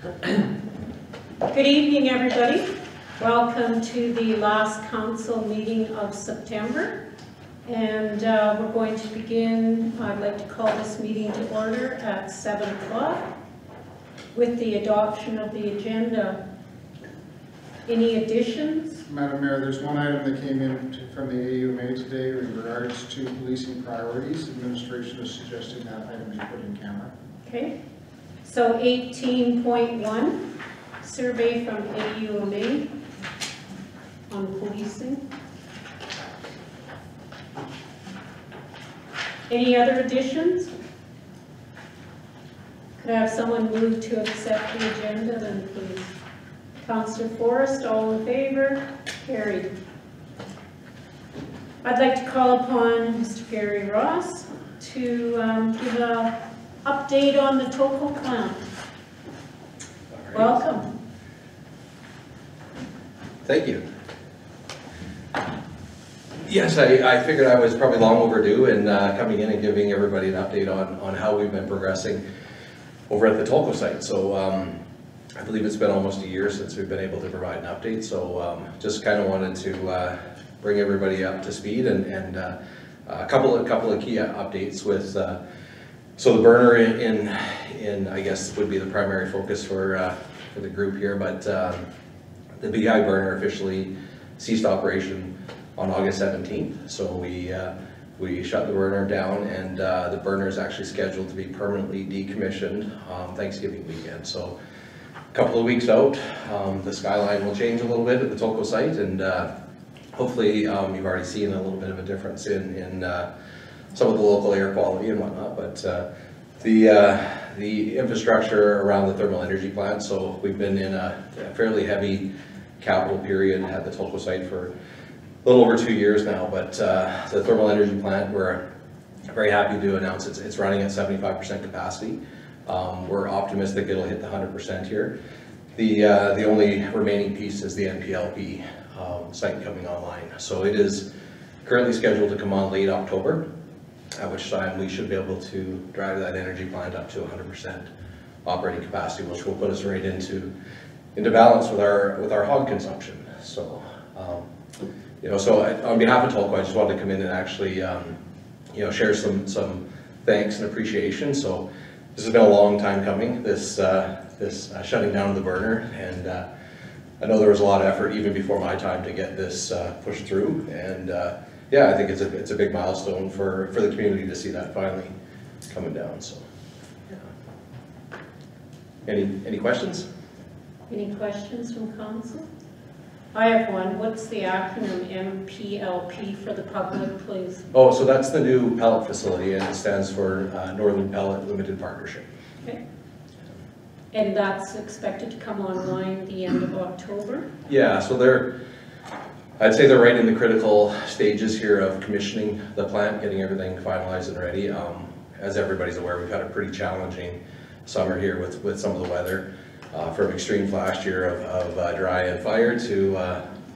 Good evening, everybody. Welcome to the last council meeting of September. And we're going to begin, I'd like to call this meeting to order at 7 o'clock with the adoption of the agenda. Any additions? Madam Mayor, there's one item that came in from the AUMA today in regards to policing priorities. Administration is suggesting that item be put in camera. Okay. So 18.1, survey from AUMA on policing. Any other additions? Could I have someone move to accept the agenda then, please? Councillor Forrest, all in favor? Carried. I'd like to call upon Mr. Gary Ross to give an update on the Toko plant. Right. Welcome. Thank you. Yes, I figured I was probably long overdue in coming in and giving everybody an update on how we've been progressing over at the Toko site. So I believe it's been almost a year since we've been able to provide an update. So just kind of wanted to bring everybody up to speed and a couple of key updates with so the burner in I guess would be the primary focus for the group here, but the BI burner officially ceased operation on August 17th. So we shut the burner down, and the burner is actually scheduled to be permanently decommissioned Thanksgiving weekend. So a couple of weeks out, the skyline will change a little bit at the Toko site, and hopefully you've already seen a little bit of a difference in some of the local air quality and whatnot. But the infrastructure around the thermal energy plant, so we've been in a fairly heavy capital period at the Toko site for a little over 2 years now, but the thermal energy plant, we're very happy to announce it's running at 75% capacity. We're optimistic it'll hit the 100% here. The only remaining piece is the NPLP site coming online. So it is currently scheduled to come on late October, at which time we should be able to drive that energy plant up to 100% operating capacity, which will put us right into balance with our hog consumption. So so on behalf of Tolko, I just wanted to come in and actually share some thanks and appreciation. So this has been a long time coming, this shutting down of the burner, and I know there was a lot of effort even before my time to get this pushed through, and yeah, I think it's a big milestone for the community to see that finally coming down. So yeah. Any questions? Any questions from council? I have one. What's the acronym MPLP for the public, please? Oh, so that's the new pellet facility, and it stands for Northern Pellet Limited Partnership. Okay. And that's expected to come online the end of October? Yeah, so I'd say they're right in the critical stages here of commissioning the plant, getting everything finalized and ready. As everybody's aware, we've had a pretty challenging summer here with some of the weather. From extreme last year of dry and fire to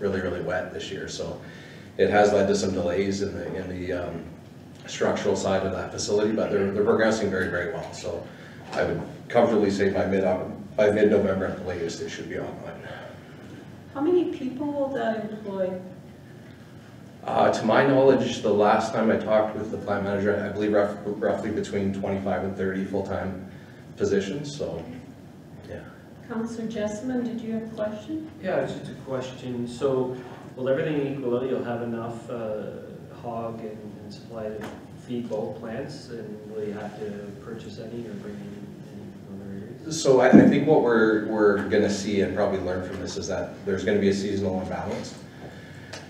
really, really wet this year. So it has led to some delays in the structural side of that facility, but they're progressing very, very well. So I would comfortably say by mid-November at the latest, it should be online. How many people will that employ? To my knowledge, the last time I talked with the plant manager, I believe roughly between 25 and 30 full-time positions. So yeah. Councillor Jessamine, did you have a question? Yeah, it's just a question. So, will everything equal out? You'll have enough hog and supply to feed both plants, and will you have to purchase any or bring any from other areas? So I think what we're going to see and probably learn from this is that there's going to be a seasonal imbalance.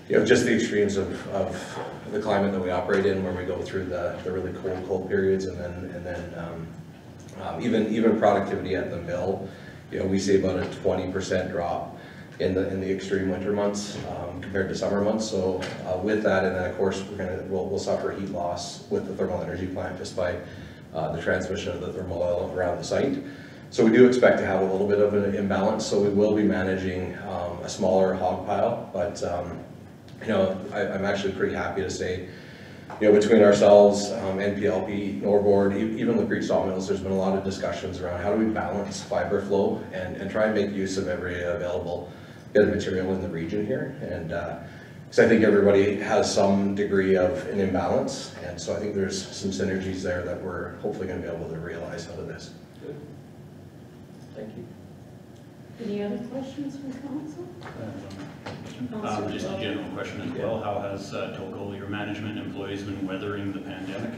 Just the extremes of the climate that we operate in, where we go through the really cold periods, and then even productivity at the mill. We see about a 20% drop in the extreme winter months compared to summer months. So with that, and then of course we'll suffer heat loss with the thermal energy plant just by the transmission of the thermal oil around the site. So we do expect to have a little bit of an imbalance. So we will be managing a smaller hog pile, but I'm actually pretty happy to say between ourselves, NPLP, Norbord, even the Creek Sawmills, there's been a lot of discussions around how do we balance fiber flow and try and make use of every available bit of material in the region here. And because I think everybody has some degree of an imbalance, and so I think there's some synergies there that we're hopefully going to be able to realize out of this. Good. Thank you. Any other questions from council? Just a general question as well. How has Toco, your management employees, been weathering the pandemic?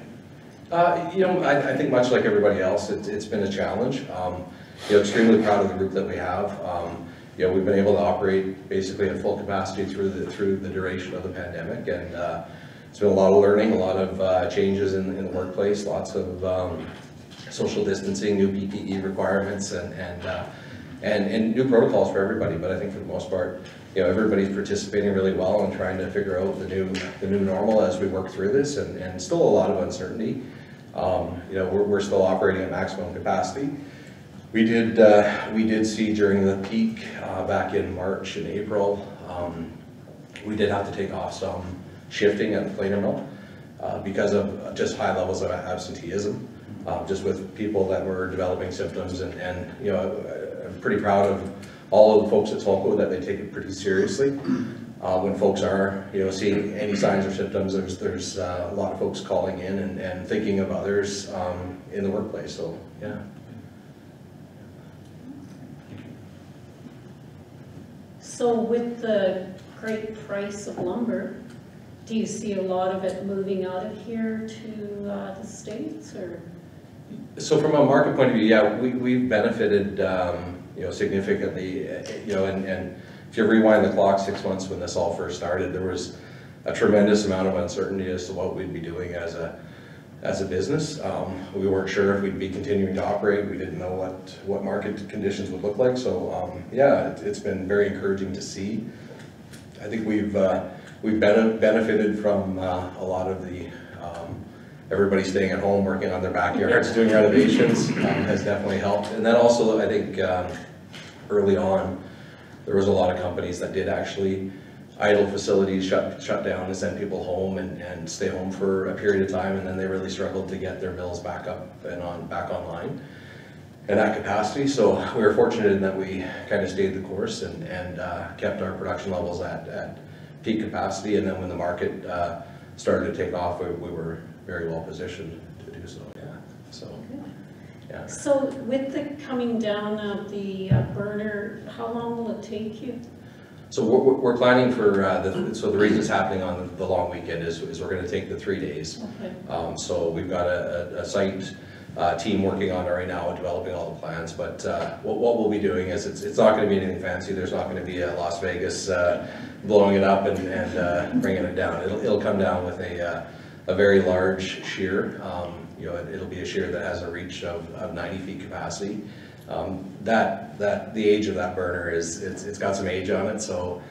I think much like everybody else, it's been a challenge. Extremely proud of the group that we have. We've been able to operate basically at full capacity through the duration of the pandemic, and it's been a lot of learning, a lot of changes in the workplace, lots of social distancing, new PPE requirements, and new protocols for everybody. But I think for the most part, everybody's participating really well and trying to figure out the new normal as we work through this, and still a lot of uncertainty. We're still operating at maximum capacity. We did see during the peak back in March and April, we did have to take off some shifting at the planer mill because of just high levels of absenteeism, just with people that were developing symptoms, and I'm pretty proud of all of the folks at Tolko that they take it pretty seriously. When folks are seeing any signs or symptoms, there's a lot of folks calling in and thinking of others in the workplace. So yeah. So with the great price of lumber, do you see a lot of it moving out of here to the States, or? So from a market point of view, yeah, we've benefited significantly, and if you rewind the clock 6 months when this all first started, there was a tremendous amount of uncertainty as to what we'd be doing as a business. We weren't sure if we'd be continuing to operate. We didn't know what market conditions would look like. So yeah, it's been very encouraging to see. I think we've benefited from a lot of the everybody staying at home, working on their backyards, doing renovations has definitely helped. And then also, I think early on, there was a lot of companies that did actually idle facilities, shut down and send people home and stay home for a period of time, and then they really struggled to get their mills back up and back online and at capacity. So we were fortunate in that we kind of stayed the course and kept our production levels at peak capacity, and then when the market started to take off, we were very well positioned to do so. Yeah. So. Yeah. So with the coming down of the burner, how long will it take you? So we're planning for the reason it's happening on the long weekend is we're going to take the 3 days. Okay. So we've got a site team working on it right now, developing all the plans. But what we'll be doing is it's not going to be anything fancy. There's not going to be a Las Vegas blowing it up and bringing it down. It'll come down with a very large shear. It'll be a shear that has a reach of 90 feet capacity. The age of that burner it's got some age on it, so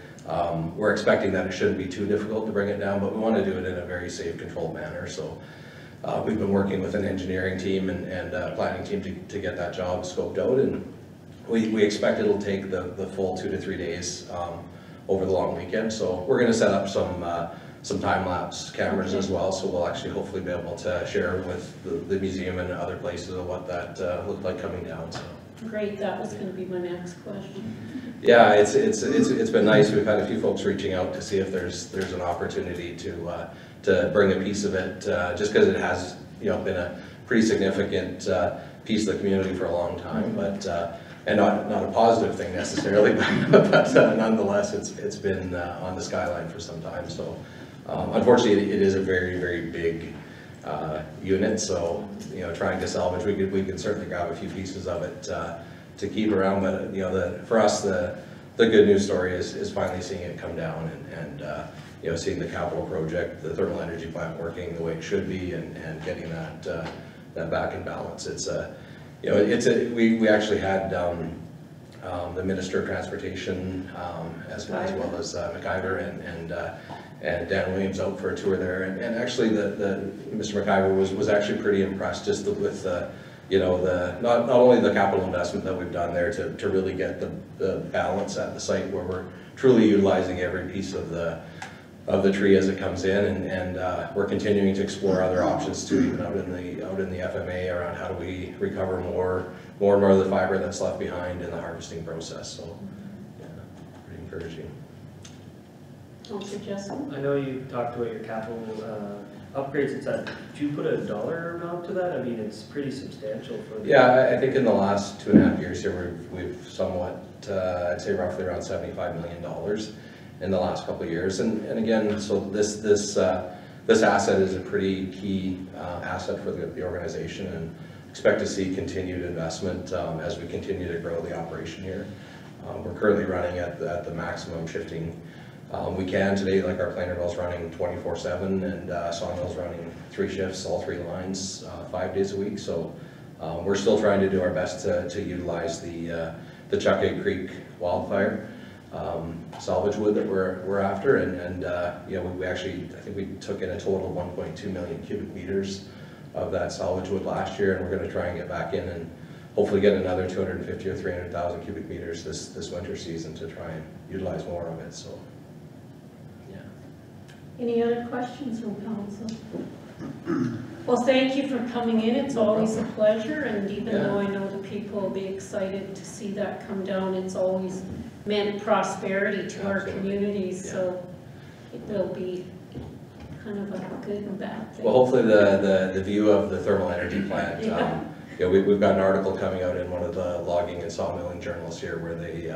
we're expecting that it shouldn't be too difficult to bring it down, but we want to do it in a very safe, controlled manner. So we've been working with an engineering team and planning team to get that job scoped out, and we expect it'll take the full 2 to 3 days over the long weekend. So we're going to set up some time-lapse cameras as well, so we'll actually hopefully be able to share with the museum and other places of what that looked like coming down. So. Great, that was going to be my next question. Yeah, it's been nice. We've had a few folks reaching out to see if there's an opportunity to bring a piece of it, just because it has been a pretty significant piece of the community for a long time, but and not a positive thing necessarily, but nonetheless, it's been on the skyline for some time. So unfortunately, it is a very, very big unit, so trying to salvage, we could certainly grab a few pieces of it to keep around, but for us the good news story is finally seeing it come down and seeing the capital project, the thermal energy plant working the way it should be, and getting that back in balance. We actually had the Minister of Transportation as well as McIver and Dan Williams out for a tour there, and actually the Mr. McIver was actually pretty impressed just with not only the capital investment that we've done there to really get the balance at the site where we're truly utilizing every piece of the the tree as it comes in, and we're continuing to explore other options too, even out in the FMA around how do we recover more and more of the fiber that's left behind in the harvesting process. So, yeah, pretty encouraging. Councillor Jessamine? I know you talked about your capital upgrades. It's that, did you put a dollar amount to that? I mean, it's pretty substantial for. Yeah, I think in the last 2.5 years here, we've somewhat, I'd say roughly around $75 million in the last couple of years. And again, so this asset is a pretty key asset for the organization, and expect to see continued investment as we continue to grow the operation here. We're currently running at the maximum shifting we can today. Like our planer mill's running 24/7, and sawmill's running 3 shifts, all 3 lines, 5 days a week. So we're still trying to do our best to utilize the Chuckegg Creek wildfire salvage wood that we're after, and you know, we actually, I think we took in a total of 1.2 million cubic meters of that salvage wood last year, and we're going to try and get back in and hopefully get another 250 or 300,000 cubic meters this winter season to try and utilize more of it. So, yeah. Any other questions from council? Well, thank you for coming in. It's always a pleasure, and even though I know the people will be excited to see that come down, it's always meant prosperity to our communities, so it will be kind of a good and bad thing. Well, hopefully the view of the thermal energy plant, yeah, we've got an article coming out in one of the logging and sawmilling journals here where they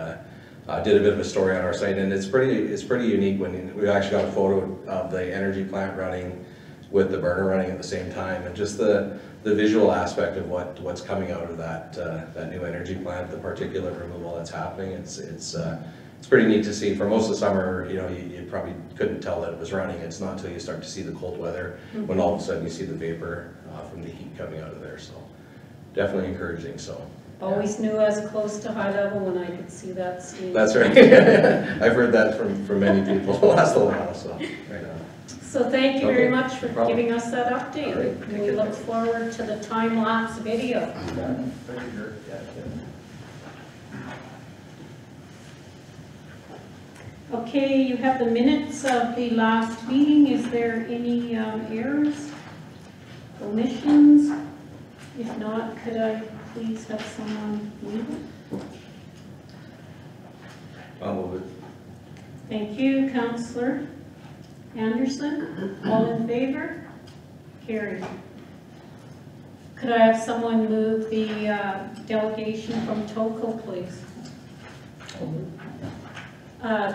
did a bit of a story on our site, and it's pretty unique when we actually got a photo of the energy plant running with the burner running at the same time, and just the visual aspect of what's coming out of that new energy plant, the particulate removal that's happening. It's pretty neat to see. For most of the summer, you know, you probably couldn't tell that it was running. It's not until you start to see the cold weather when all of a sudden you see the vapor from the heat coming out of there. So definitely encouraging. So always knew I was close to high level when I could see that steam. that's right. I've heard that from many people the last little while. So right now. So thank you very much for No giving us that update. Right. We look forward to the time-lapse video. Okay, you have the minutes of the last meeting. Is there any errors, omissions? If not, could I please have someone move it? I'll move it. Thank you, Councillor Anderson. All in favor? Carried. Could I have someone move the delegation from Toco, please?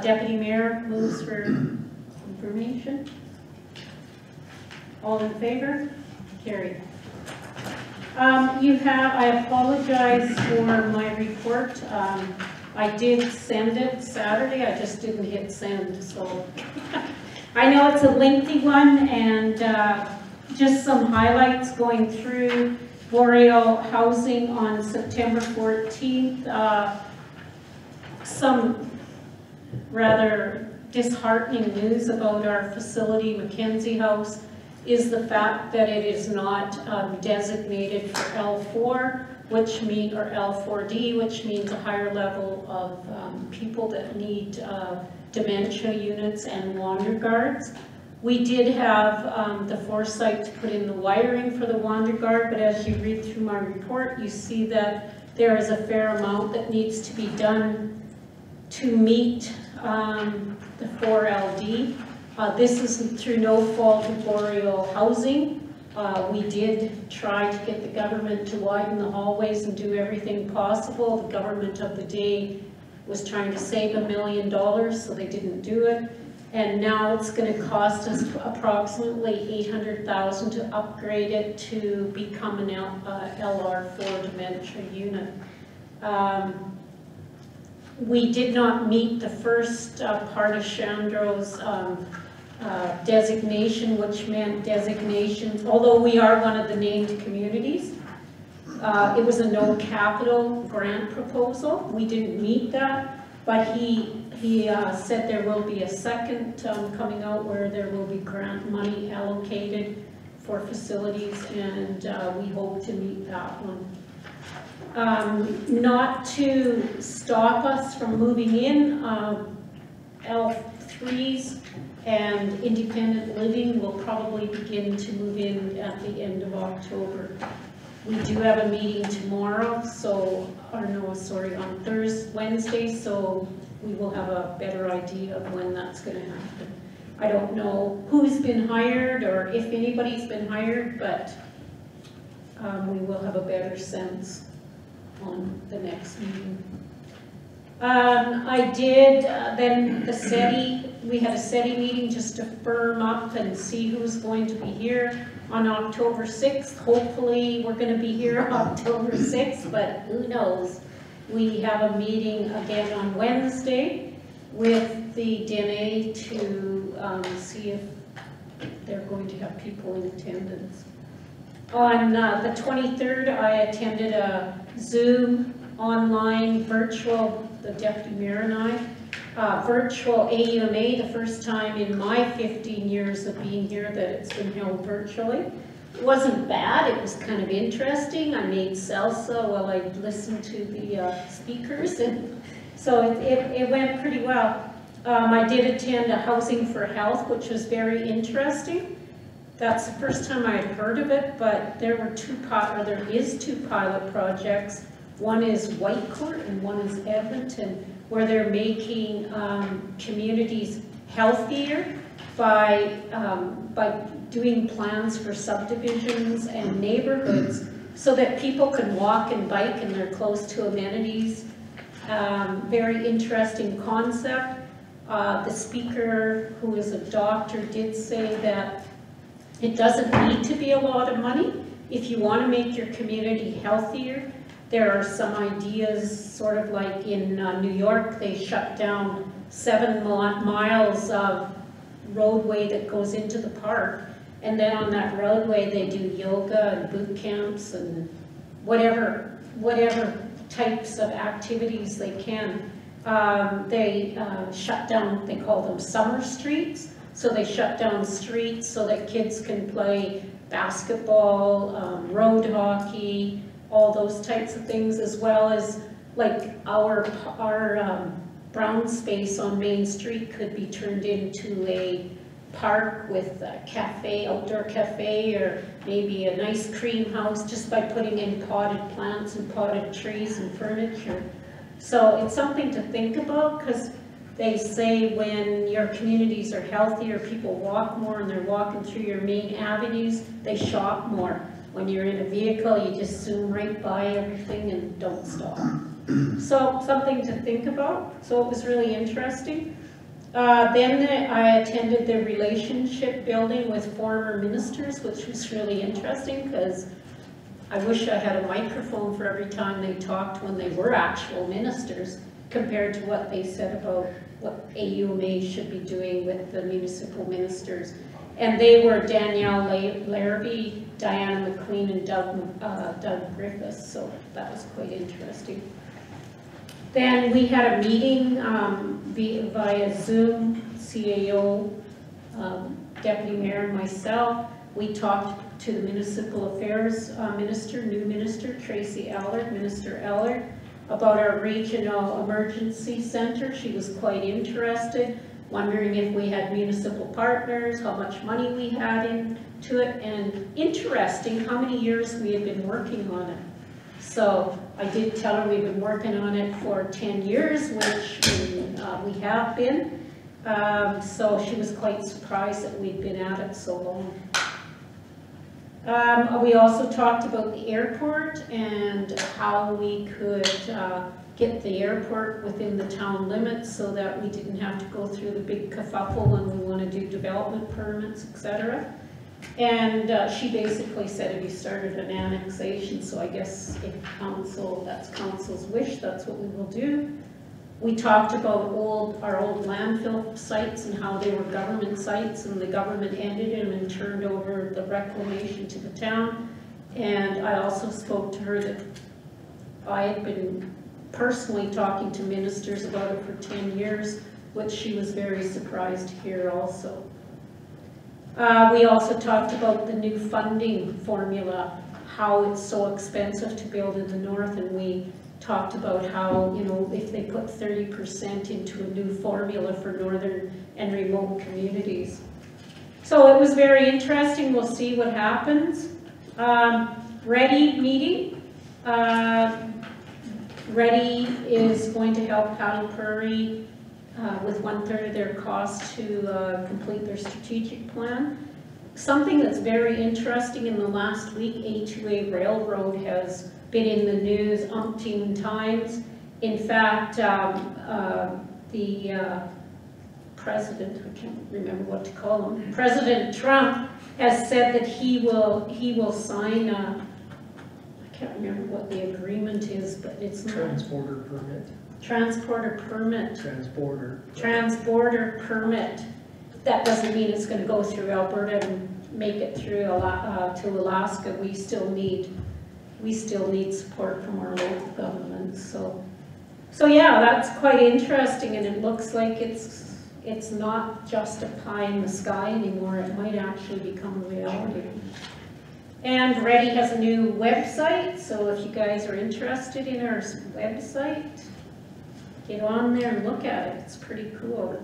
Deputy Mayor moves for information. All in favor? Carried. I apologize for my report. I did send it Saturday, I just didn't hit send, so. I know it's a lengthy one, and just some highlights going through Boreal Housing on September 14th. Some rather disheartening news about our facility, Mackenzie House, is the fact that it is not designated for L4, or L4D, which means a higher level of people that need dementia units and wander guards. We did have the foresight to put in the wiring for the wander guard, but as you read through my report, you see that there is a fair amount that needs to be done to meet the 4LD. This is through no fault of Boreal Housing. We did try to get the government to widen the hallways and do everything possible. The government of the day was trying to save $1 million, so they didn't do it. And now it's going to cost us approximately $800,000 to upgrade it to become an LR4 dementia unit. We did not meet the first part of Chandro's designation, which meant designations, although we are one of the named communities. It was a no capital grant proposal. We didn't meet that, but he said there will be a second coming out where there will be grant money allocated for facilities, and we hope to meet that one. Not to stop us from moving in, L3s and independent living will probably begin to move in at the end of October. We do have a meeting tomorrow, on Wednesday, so we will have a better idea of when that's going to happen. I don't know who's been hired or if anybody's been hired, but we will have a better sense on the next meeting. I did, then the SETI, we had a SETI meeting just to firm up and see who's going to be here on October 6th. Hopefully we're going to be here on October 6th, but who knows. We have a meeting again on Wednesday with the DNA to see if they're going to have people in attendance. On the 23rd, I attended a Zoom online virtual, the Deputy Mayor and I, virtual AUMA, the first time in my 15 years of being here that it's been held virtually. It wasn't bad, it was kind of interesting. I made salsa while I listened to the speakers, and so it went pretty well. I did attend a Housing for Health, which was very interesting. That's the first time I had heard of it, but there is two pilot projects. One is Whitecourt and one is Edmonton, where they're making communities healthier by doing plans for subdivisions and neighborhoods so that people can walk and bike and they're close to amenities. Very interesting concept. The speaker, who is a doctor, did say that it doesn't need to be a lot of money. If you want to make your community healthier, there are some ideas, sort of like in New York, they shut down 7 miles of roadway that goes into the park. And then on that roadway, they do yoga and boot camps and whatever types of activities they can. They shut down, they call them summer streets. So they shut down streets so that kids can play basketball, road hockey, all those types of things, as well as like our brown space on Main Street could be turned into a park with a cafe, outdoor cafe, or maybe an ice cream house just by putting in potted plants and potted trees and furniture. So it's something to think about, because they say when your communities are healthier, people walk more and they're walking through your main avenues, they shop more. When you're in a vehicle, you just zoom right by everything and don't stop. So something to think about. So it was really interesting. Then I attended the relationship building with former ministers, which was really interesting because I wish I had a microphone for every time they talked when they were actual ministers compared to what they said about what AUMA should be doing with the municipal ministers. And they were Danielle Larrabee, Diana McQueen, and Doug Griffiths, so that was quite interesting. Then we had a meeting via Zoom, CAO, Deputy Mayor, and myself. We talked to the Municipal Affairs new Minister, Tracy Allard, Minister Allard, about our regional emergency center. She was quite interested, wondering if we had municipal partners, how much money we had into it, and interesting how many years we had been working on it. So I did tell her we've been working on it for 10 years, which we have been. So she was quite surprised that we'd been at it so long. We also talked about the airport and how we could get the airport within the town limits so that we didn't have to go through the big kerfuffle when we want to do development permits, etc. And she basically said if you started an annexation, so I guess if that's council's wish, that's what we will do. We talked about our old landfill sites and how they were government sites and the government ended them and turned over the reclamation to the town. And I also spoke to her that I had been personally talking to ministers about it for 10 years, which she was very surprised to hear also. We also talked about the new funding formula, how it's so expensive to build in the north, and we talked about how, you know, if they put 30% into a new formula for northern and remote communities. So it was very interesting. We'll see what happens. Ready meeting. Ready is going to help Cattle Prairie with 1/3 of their cost to complete their strategic plan. Something that's very interesting in the last week, A2A Railroad has been in the news umpteen times. In fact, the president, I can't remember what to call him, President Trump has said that he will sign a, I can't remember what the agreement is, but it's not. Transporter permit. Transporter permit. Transporter Permit. That doesn't mean it's going to go through Alberta and make it through to Alaska. We still need support from our local governments. So yeah, that's quite interesting, and it looks like it's not just a pie in the sky anymore. It might actually become a reality. And Ready has a new website, so if you guys are interested in our website, get on there and look at it. It's pretty cool.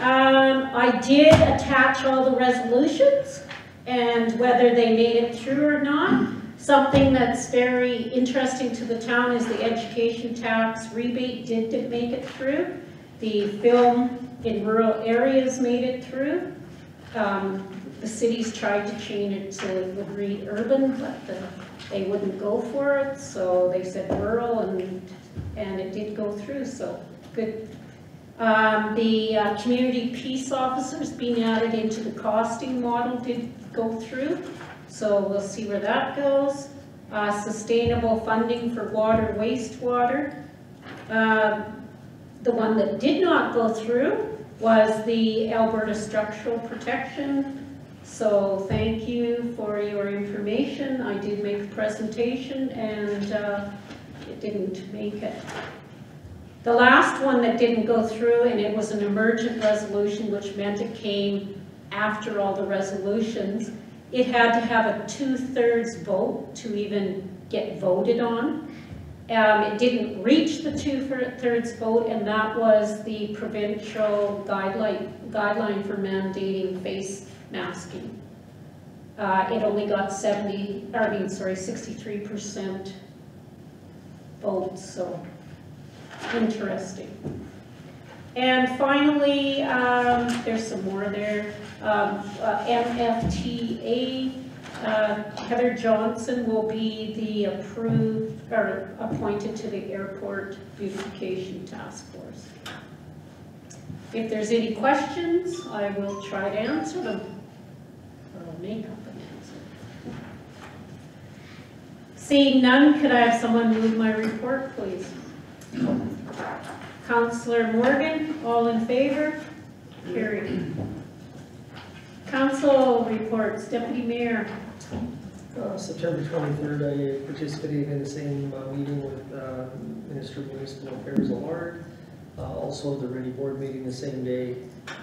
I did attach all the resolutions, and whether they made it through or not. Something that's very interesting to the town is the education tax rebate did make it through. The film in rural areas made it through. The cities tried to change it so it would read urban, but they wouldn't go for it, so they said rural, and it did go through, so good. The community peace officers being added into the costing model did go through, so we'll see where that goes. Sustainable funding for water, wastewater. The one that did not go through was the Alberta structural protection. So thank you for your information. I did make a presentation, and it didn't make it. The last one that didn't go through, and it was an emergent resolution, which meant it came after all the resolutions. It had to have a 2/3 vote to even get voted on. It didn't reach the 2/3 vote, and that was the provincial guideline for mandating face masking. It only got 63% votes, so interesting. And finally, there's some more there. MFTA, Heather Johnson will be the appointed to the Airport Beautification Task Force. If there's any questions, I will try to answer them. Or make up an answer. Seeing none, could I have someone move my report, please? Councillor Morgan, all in favor? Carried. Council reports, Deputy Mayor. September 23rd, I participated in the same meeting with Minister of Municipal Affairs Allard. Also the Ready Board meeting the same day,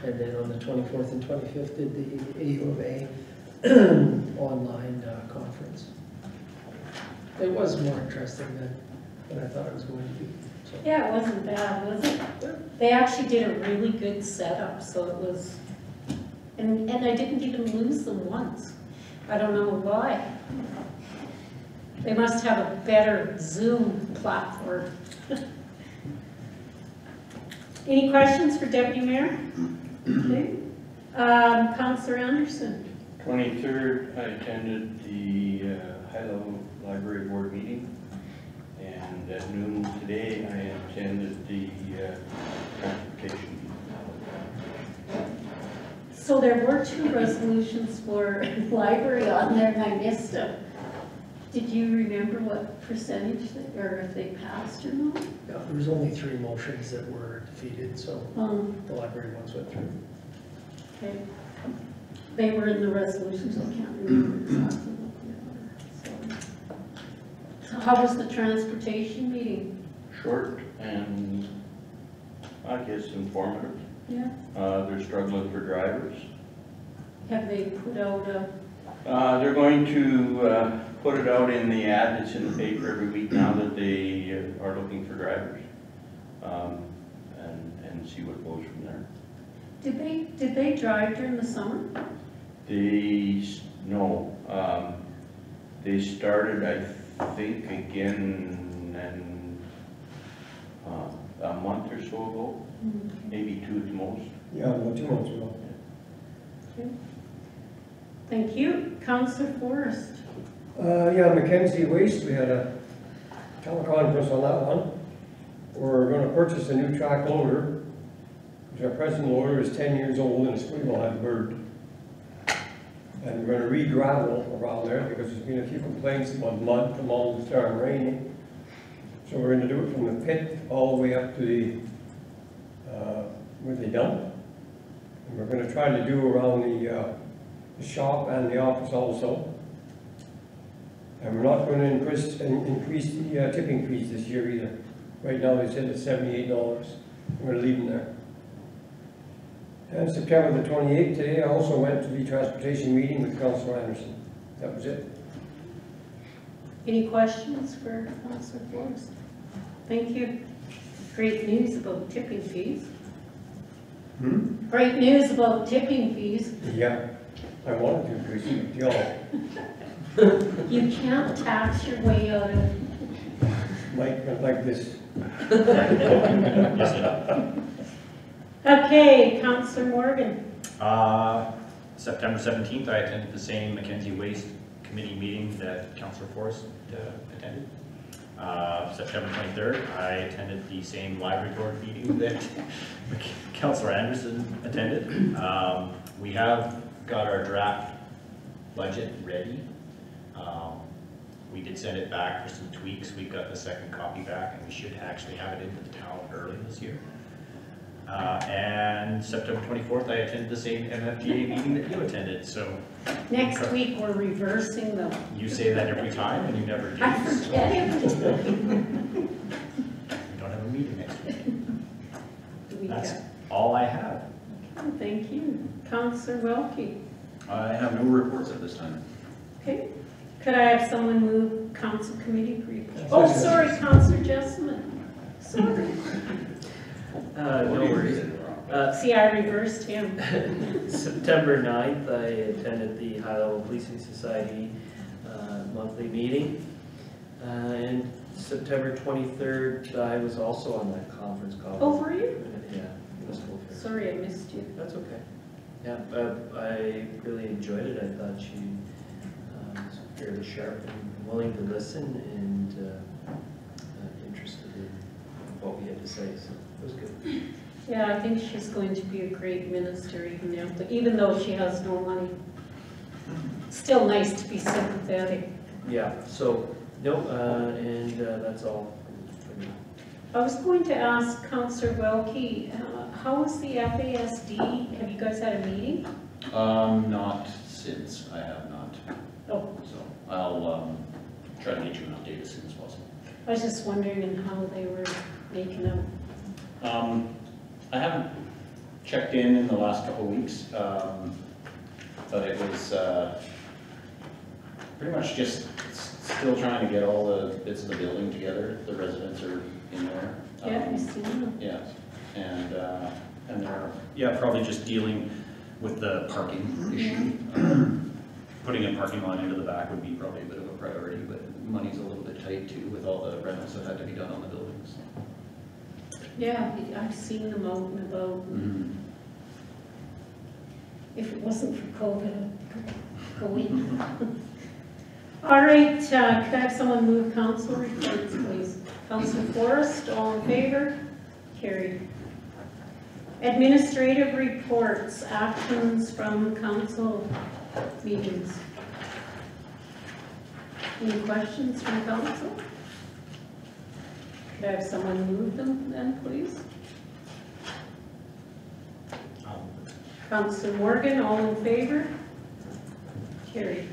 and then on the 24th and 25th did the AUMA online conference. It was more interesting than I thought it was going to be. So. Yeah, it wasn't bad, was it? They actually did a really good setup, so it was, and I didn't even lose them once. I don't know why. They must have a better Zoom platform. Any questions for Deputy Mayor? Okay. Councillor Anderson. 23rd, I attended the high-level library board meeting, and at noon today I attended the transportation. So there were 2 resolutions for library on there, and I missed them. Did you remember what percentage, or if they passed or not? Yeah, there was only 3 motions that were defeated, so the library ones went through. Okay. They were in the resolutions, I can't remember exactly what they were. So how was the transportation meeting? Short and, I guess, informative. Yeah. They're struggling for drivers. Have they put out They're going to put it out in the ad that's in the paper every week now that they are looking for drivers, and see what goes from there. Did they drive during the summer? No, they started, I think, again a month or so ago, maybe 2 at the most. Yeah, about 2 months ago. Okay. Thank you. Councillor Forrest. Yeah, Mackenzie Waste, we had a teleconference on that one. We're gonna purchase a new track loader. Our present loader is 10 years old and it's pretty well had bird. And we're gonna re-gravel around there because there's been a few complaints about mud from all the starting raining. So we're gonna do it from the pit all the way up to the, where they dump. And we're gonna try to do around the shop and the office also. And we're not gonna increase the tipping fees this year either. Right now they said it's $78. We're gonna leave them there. And September the 28th today, I also went to the transportation meeting with Councillor Anderson. That was it. Any questions for Councillor Forrest? Thank you. Great news about tipping fees. Great news about tipping fees. Yeah, I wanted to increase it, y'all. You can't tax your way out of. Like this. Okay, Councillor Morgan. September 17th, I attended the same Mackenzie Waste Committee meeting that Councillor Forrest attended. September 23rd, I attended the same library board meeting that Councillor Anderson attended. We have got our draft budget ready. We did send it back for some tweaks. We got the second copy back and we should actually have it into the town early this year. And September 24th, I attended the same MFGA meeting that you attended, so. Next week, we're reversing them. You say that every time and you never do. I forget every We don't have a meeting next week. time. That's all I have. Okay, thank you. Councillor Welke. I have no reports at this time. Okay. Could I have someone move council committee report? Oh, sorry, Councillor Jessamine. Sorry. No worries. See, I reversed him. September 9th, I attended the High Level Policing Society monthly meeting. And September 23rd, I was also on that conference call. Oh, were you? Yeah. Municipal Affairs. Sorry, I missed you. That's okay. Yeah, I really enjoyed it. I thought she was fairly sharp and willing to listen and interested in what we had to say, so it was good. Yeah, I think she's going to be a great minister even though she has no money. Still nice to be sympathetic. Yeah, so, no, and that's all for me. I was going to ask Councillor Welke, how was the FASD? Have you guys had a meeting? Not since, I have not. Oh, So I'll try to get you an update as soon as possible. I was just wondering how they were making up. I haven't checked in the last couple of weeks, but it was pretty much just still trying to get all the bits of the building together. The residents are in there. Yeah, I've seen them. Yeah, and they're probably just dealing with the parking issue. Putting a parking lot into the back would be probably a bit of a priority, but money's a little bit tight too with all the rentals that had to be done on the buildings. Yeah, I've seen them out and about. If it wasn't for COVID, I'd go in. All right, could I have someone move council reports, please? Councillor Forrest, all in favor? Carried. Administrative reports, actions from council meetings. Any questions from council? Could I have someone move them then, please? Councillor Morgan, all in favor? Carried.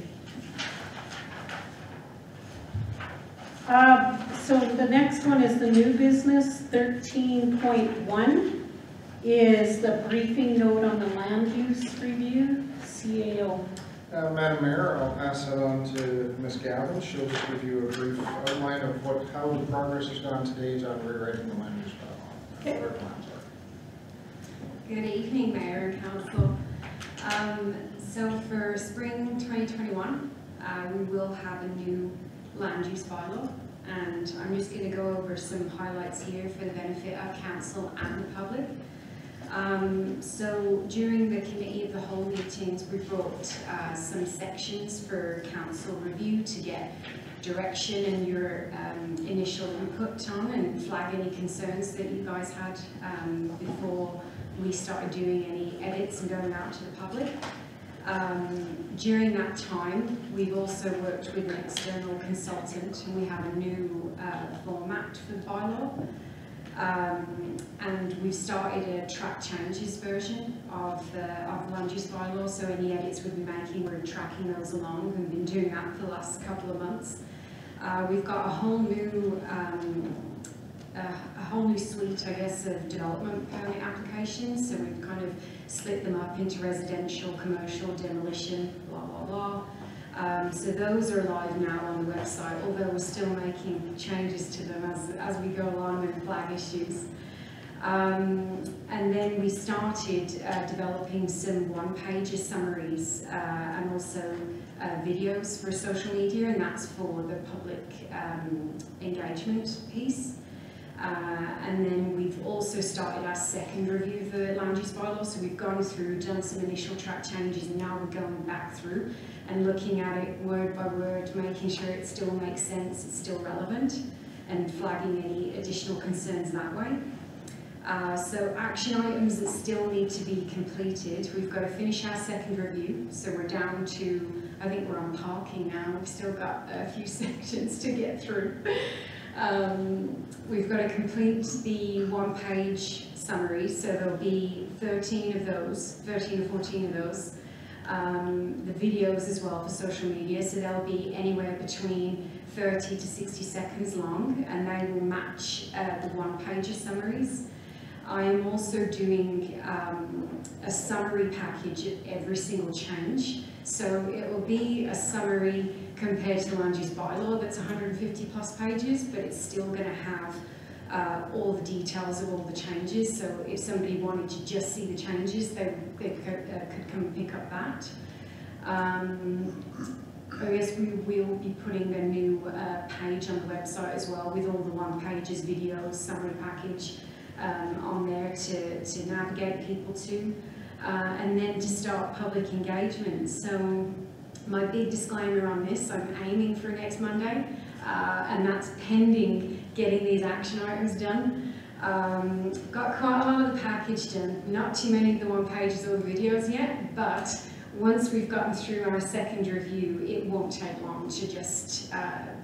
So the next one is the new business. 13.1 is the briefing note on the land use review, CAO. Madam Mayor, I'll pass that on to Ms. Gavin. She'll just give you a brief outline of how the progress has gone to date on rewriting the land use bylaw. Okay. Where plans are. Good evening, Mayor and Council. So for spring 2021, we will have a new land use bylaw, and I'm just going to go over some highlights here for the benefit of Council and the public. So during the Committee of the Whole meetings, we brought some sections for Council review to get direction and your initial input on and flag any concerns that you guys had before we started doing any edits and going out to the public. During that time, we've also worked with an external consultant, and we have a new format for the bylaw. And we've started a track changes version of the land use bylaw, so any edits we'll be making, we're tracking those along. We've been doing that for the last couple of months. We've got a whole new suite, I guess, of development permit applications. So we've kind of split them up into residential, commercial, demolition, blah, blah, blah. So those are live now on the website, although we're still making changes to them as we go along and flag issues. And then we started developing some one-pager summaries and also videos for social media, and that's for the public engagement piece. And then we've also started our second review of the land use bylaw. So we've gone through, done some initial track changes, and now we're going back through and looking at it word by word, making sure it still makes sense, it's still relevant, and flagging any additional concerns that way. So action items that still need to be completed. We've got to finish our second review. So we're down to, I think we're on parking now. We've still got a few sections to get through. We've got to complete the one-page summary, so there'll be 13 or 14 of those. The videos as well for social media, so they'll be anywhere between 30 to 60 seconds long, and they will match the one-pager summaries. I am also doing a summary package of every single change, so it will be a summary compared to the land use bylaw that's 150 plus pages, but it's still going to have all the details of all the changes. So if somebody wanted to just see the changes, they could come and pick up that. I guess we will be putting a new page on the website as well with all the one pages, videos, summary package on there to navigate people to. And then to start public engagement. So my big disclaimer on this, I'm aiming for next Monday, and that's pending getting these action items done. Got quite a lot of the package done, not too many of the one pages or the videos yet, but once we've gotten through our second review, it won't take long to just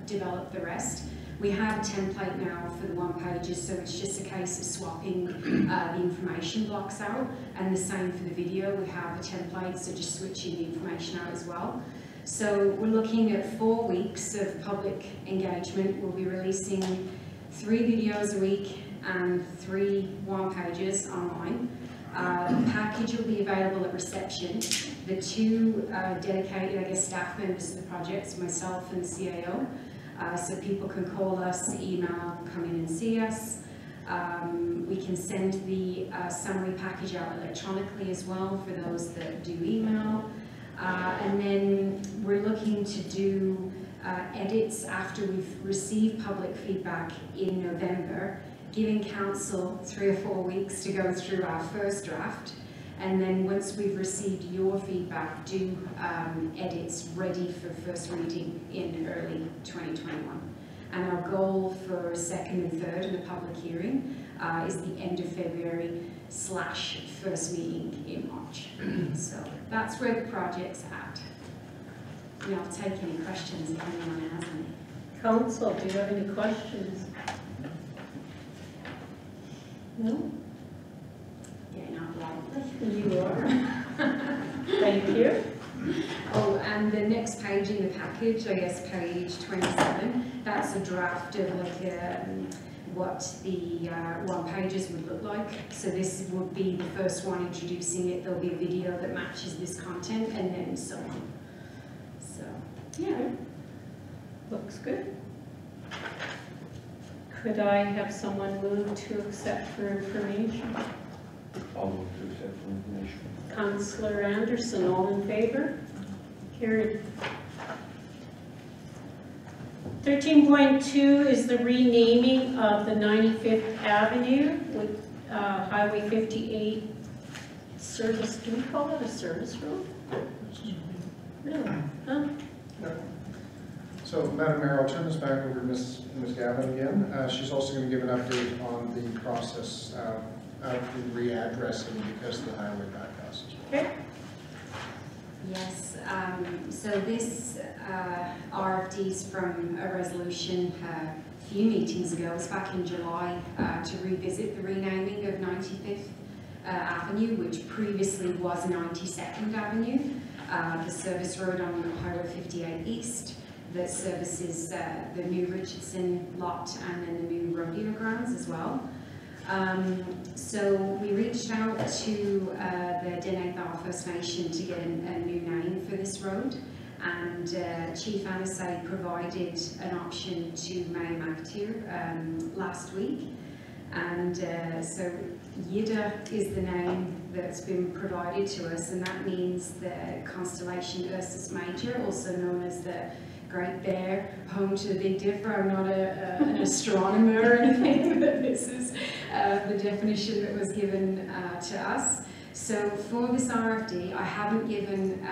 develop the rest. We have a template now for the one pages, so it's just a case of swapping the information blocks out, and the same for the video. We have a template, so just switching the information out as well. So we're looking at 4 weeks of public engagement. We'll be releasing 3 videos a week and 3 one pages online. The package will be available at reception. The 2 dedicated, I guess, staff members of the project, myself and the CAO. So people can call us, email, come in and see us. We can send the summary package out electronically as well for those that do email. And then we're looking to do edits after we've received public feedback in November, giving council 3 or 4 weeks to go through our first draft. And then once we've received your feedback, do edits ready for first reading in early 2021. And our goal for second and third in the public hearing is the end of February / first meeting in March. So that's where the project's at. And I'll take any questions if anyone has any. Council, do you have any questions? No? Yeah, not likely. You are. Thank you. Oh, and the next page in the package, I guess page 27, that's a draft of like what the one pages would look like. So this would be the first one introducing it. There'll be a video that matches this content, and then so on. So, yeah. Looks good. Could I have someone move to accept for information? I'll move to accept for information. Councillor Anderson, all in favor? Carried. 13.2 is the renaming of the 95th Avenue with Highway 58 service. Do we call it a service road? Really? Huh? So, Madam Mayor, I'll turn this back over to Ms. Gavin again. She's also going to give an update on the process of the readdressing because of the highway bypasses. Okay. Yes, so this RFD is from a resolution a few meetings ago. It was back in July to revisit the renaming of 95th Avenue, which previously was 92nd Avenue, the service road on Highway 58 East that services the new Richardson lot and then the new rodeo grounds as well. So we reached out to the Denethar First Nation to get a new name for this road, and Chief Anasai provided an option to May McAteer last week, and so Yida is the name that's been provided to us, and that means the constellation Ursus Major, also known as the Great Bear, home to the Big Dipper. I'm not an astronomer or anything, but this is the definition that was given to us. So for this RFD, I haven't given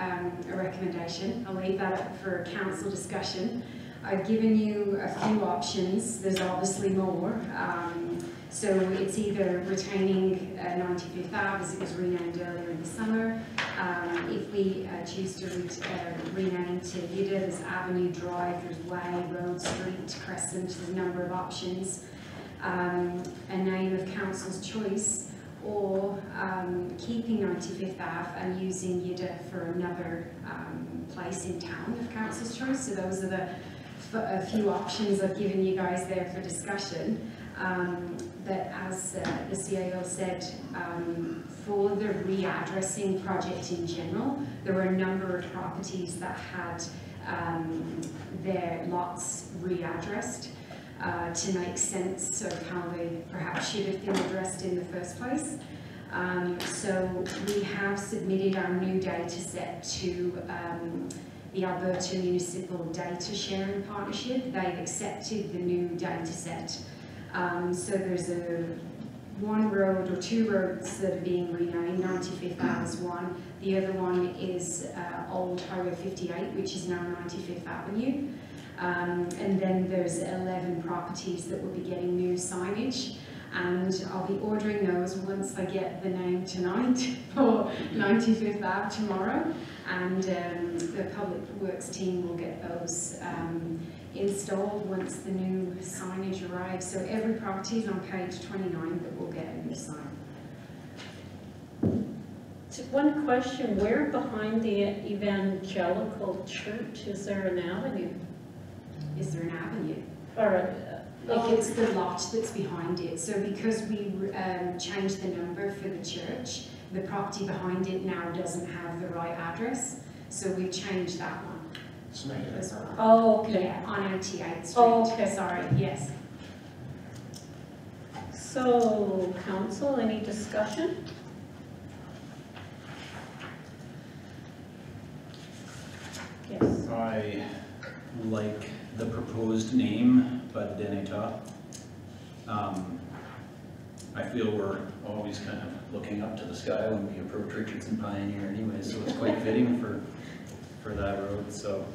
a recommendation. I'll leave that up for council discussion. I've given you a few options. There's obviously more. So it's either retaining 95th Ave as it was renamed earlier in the summer. If we choose to rename to Yida, there's Avenue Drive, there's Way, Road, Street, Crescent, there's a number of options. A name of council's choice, or keeping 95th Ave and using Yida for another place in town of council's choice. So those are a few options I've given you guys there for discussion. But as the CAO said, for the readdressing project in general, there were a number of properties that had their lots readdressed to make sense of how they perhaps should have been addressed in the first place. So we have submitted our new data set to the Alberta Municipal Data Sharing Partnership. They've accepted the new data set. So there's one road or two roads that are being renamed. 95th Ave is one. The other one is Old Highway 58, which is now 95th Avenue. And then there's 11 properties that will be getting new signage. And I'll be ordering those once I get the name tonight for 95th Ave tomorrow. And the Public Works team will get those installed once the new signage arrives. So every property is on page 29 that will get a new sign. One question, where behind the evangelical church is there an avenue? Is there an avenue? Or It's the lot that's behind it. So because we changed the number for the church, the property behind it now doesn't have the right address. So we've changed that one. As well. Oh, okay. Yeah, on 88th Street. Oh, okay. Sorry, yes. So, council, any discussion? Yes. I like the proposed name, but Deneta. I feel we're always kind of looking up to the sky when we approach Richardson Pioneer anyway, so it's quite fitting for that road. So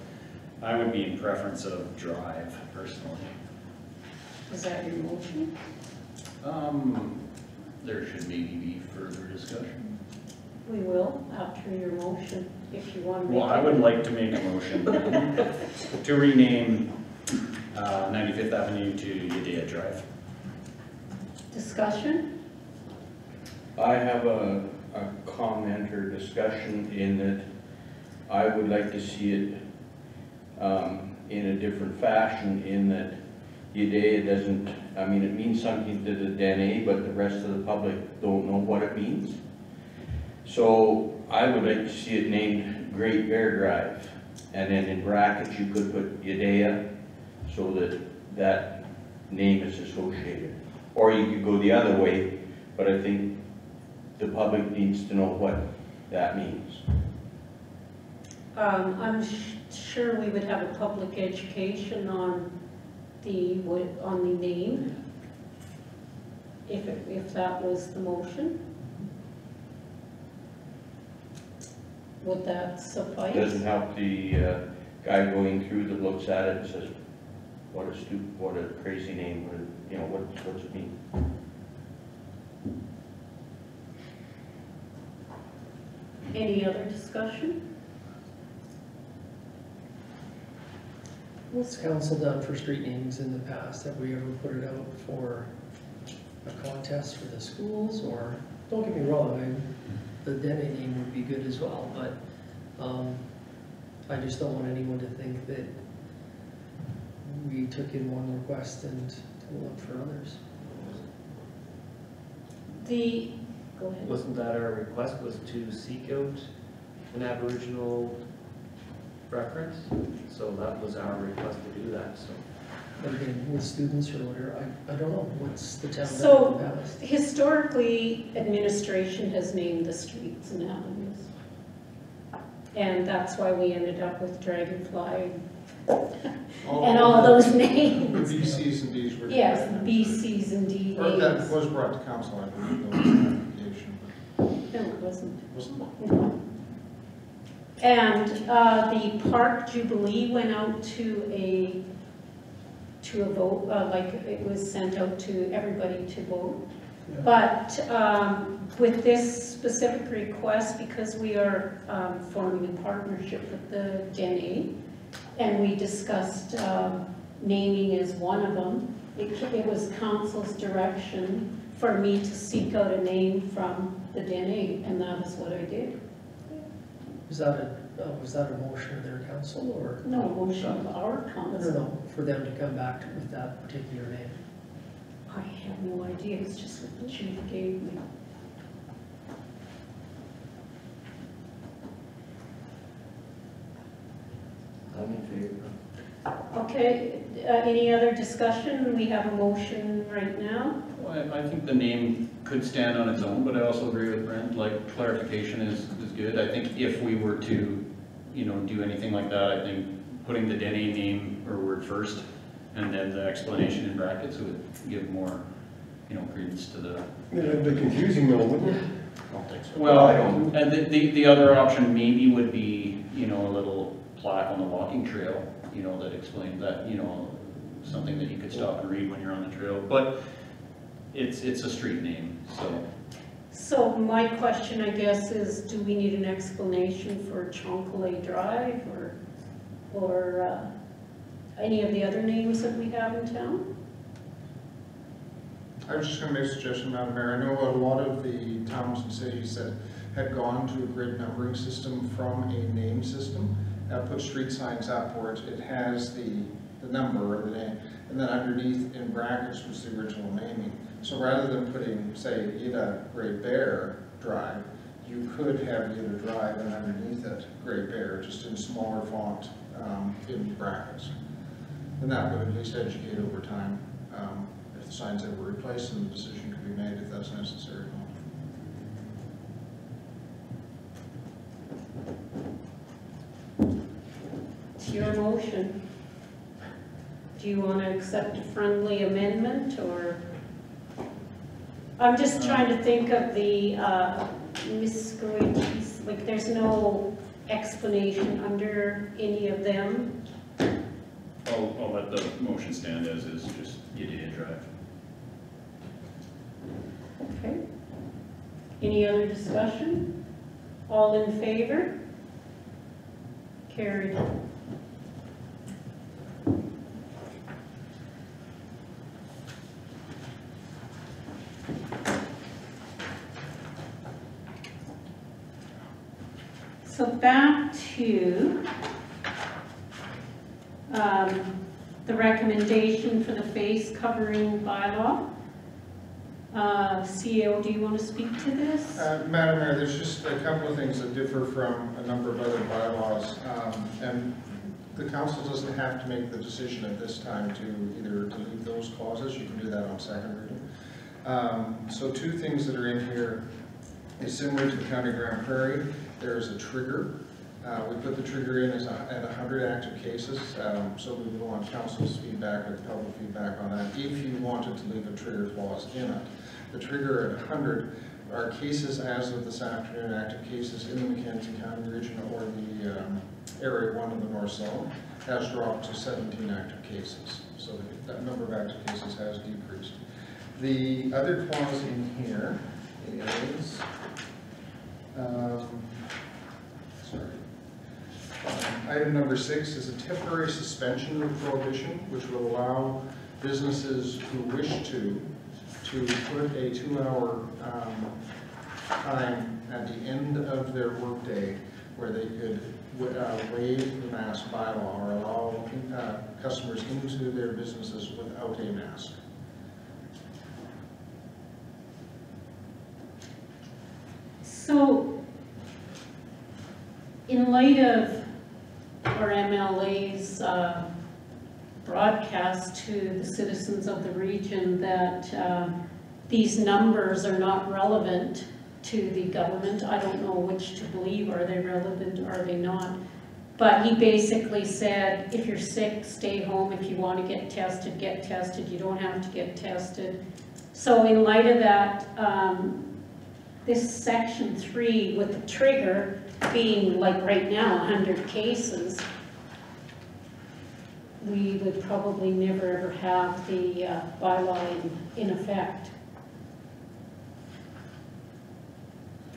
I would be in preference of Drive personally. Is that your motion? There should maybe be further discussion. We will, after your motion, if you want to make Well, I would like to make a motion to rename 95th Avenue to Yadea Drive. Discussion? I have a comment or discussion in that I would like to see it in a different fashion, in that Yadea doesn't, I mean, it means something to the Dene, but the rest of the public don't know what it means. So I would like to see it named Great Bear Drive, and then in brackets you could put Yadea, so that that name is associated. Or you could go the other way, but I think the public needs to know what that means. I'm sure we would have a public education on the name, if that was the motion. Would that suffice? Doesn't help the guy going through that looks at it and says, what a crazy name, what's it mean? Any other discussion? What's council done for street names in the past? Have we ever put it out for a contest for the schools? Or, don't get me wrong, the Dene name would be good as well, but I just don't want anyone to think that we took in one request and didn't look for others. Go ahead. Wasn't that our request, was to seek out an Aboriginal reference? So that was our request to do that, so. But again, with students or whatever, I don't know, what's the town So, done in the past? historically, administration has named the streets and avenues. And that's why we ended up with Dragonfly and all those names. The BCs and Ds were. Yes, BCs and D Or that names. was brought to council, I believe, there was an application, No, it wasn't. but wasn't No. And the Park Jubilee went out to a vote, like it was sent out to everybody to vote. Yeah. But with this specific request, because we are forming a partnership with the Dene, and we discussed naming as one of them, it was council's direction for me to seek out a name from the Dene, and that is what I did. Was that a motion of their council or? No motion of our I council. don't know, for them to come back with that particular name. I have no idea, it's just what the chief gave me. I'm in favor. Okay, any other discussion? We have a motion right now. Well, I think the name could stand on its own, but I also agree with Brent, like clarification is good. I think if we were to, do anything like that, I think putting the Dene name or word first and then the explanation in brackets would give more, credence to the. It'd be confusing though, wouldn't it? I don't think so. Well, I don't. And the other option maybe would be, a little plaque on the walking trail, that explains that, something that you could stop and read when you're on the trail. But it's a street name, so. So my question, I guess, is do we need an explanation for Chonkole Drive or any of the other names that we have in town? I was just going to make a suggestion, Madam Mayor. I know a lot of the towns and cities that had gone to a grid numbering system from a name system put street signs up where it has the number or the name, and then underneath in brackets was the original naming. So rather than putting, say, Ida Great Bear Drive, you could have Ida Drive and underneath it Great Bear, just in smaller font in brackets. And that would at least educate over time if the signs ever replaced, and the decision could be made if that's necessary. It's your motion. Do you want to accept a friendly amendment, or? I'm just trying to think of the miscellaneous, like there's no explanation under any of them. I'll let the motion stand as is, just Yadea Drive. Okay. Any other discussion? All in favor? Carried. So back to the recommendation for the face covering bylaw. CEO, do you want to speak to this? Madam Mayor, there's just a couple of things that differ from number of other bylaws, and the council doesn't have to make the decision at this time to either delete those clauses. You can do that on second reading. So two things that are in here is similar to the County Grand Prairie. There's a trigger. We put the trigger in at 100 active cases, so we would want council's feedback or public feedback on that if you wanted to leave a trigger clause in it. The trigger at 100 are cases as of this afternoon, active cases in the Mackenzie County region or the Area 1 of the North Zone has dropped to 17 active cases. So that number of active cases has decreased. The other clause in here is, item number 6 is a temporary suspension of prohibition, which will allow businesses who wish to put a 2-hour time at the end of their workday where they could waive the mask bylaw or allow customers into their businesses without a mask. So, in light of our MLA's broadcast to the citizens of the region that these numbers are not relevant to the government, I don't know which to believe. Are they relevant or are they not? But he basically said, if you're sick, stay home. If you want to get tested, get tested. You don't have to get tested. So in light of that, this section 3 with the trigger being like right now 100 cases, we would probably never ever have the bylaw in effect.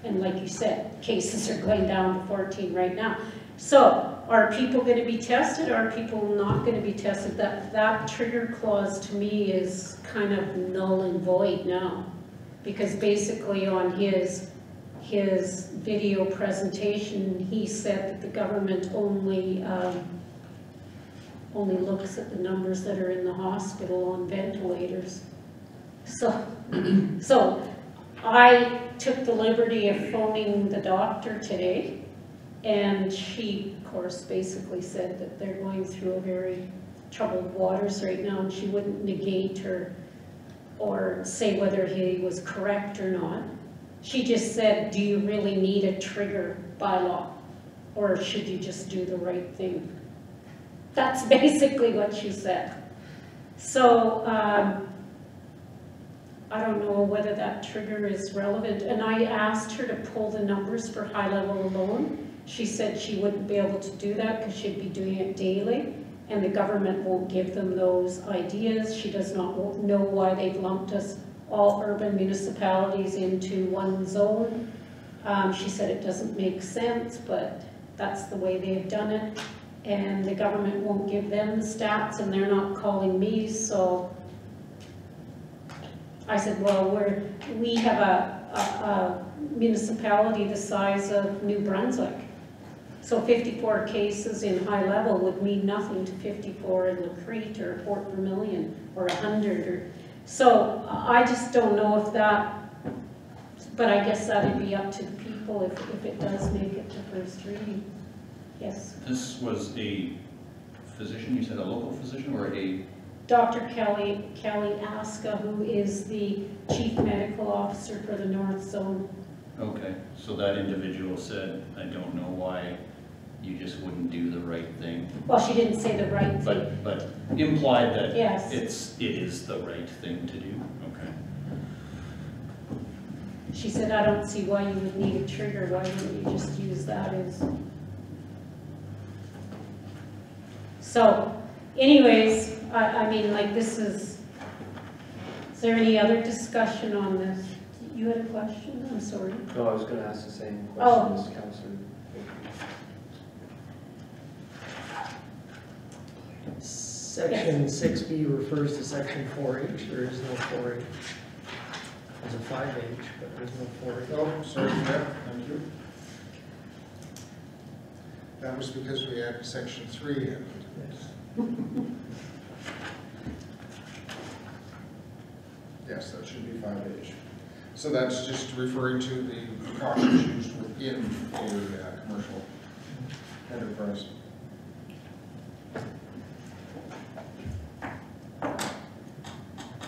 And like you said, cases are going down to 14 right now. So are people going to be tested? Are people not going to be tested? That trigger clause to me is kind of null and void now. Because basically on his video presentation, he said that the government only looks at the numbers that are in the hospital on ventilators. So I took the liberty of phoning the doctor today, and she, of course, basically said that they're going through a very troubled waters right now, and she wouldn't negate or say whether he was correct or not. She just said, do you really need a trigger bylaw, or should you just do the right thing? That's basically what she said. So I don't know whether that trigger is relevant, and I asked her to pull the numbers for high level alone. She said she wouldn't be able to do that because she'd be doing it daily, and the government won't give them those ideas. She does not know why they've lumped us, all urban municipalities, into one zone. She said it doesn't make sense, but that's the way they've done it, and the government won't give them the stats, and they're not calling me. So I said, well, we have a municipality the size of New Brunswick. So 54 cases in high level would mean nothing to 54 in Lacrete or Fort Vermilion or 100. So I just don't know if that, but I guess that would be up to the people if it does make it to first reading. Yes? This was a physician, you said a local physician or a? Dr. Kelly Aska, who is the Chief Medical Officer for the North Zone. Okay, so that individual said, I don't know why you just wouldn't do the right thing. Well, she didn't say the right thing. But implied that Yes. it is the right thing to do. Okay. She said, I don't see why you would need a trigger. Why wouldn't you just use that as... So, anyways, I mean, like, this is there any other discussion on this? You had a question? I'm sorry. No, I was going to ask the same Oh. question as Councillor. Section 6B refers to section 4H. There is no 4H. There's a 5H, but there's no 4H. Oh, sorry for that. Thank you. That was because we added section 3 in. Yes. Yes, that should be 5H. So that's just referring to the precautions used within a commercial enterprise.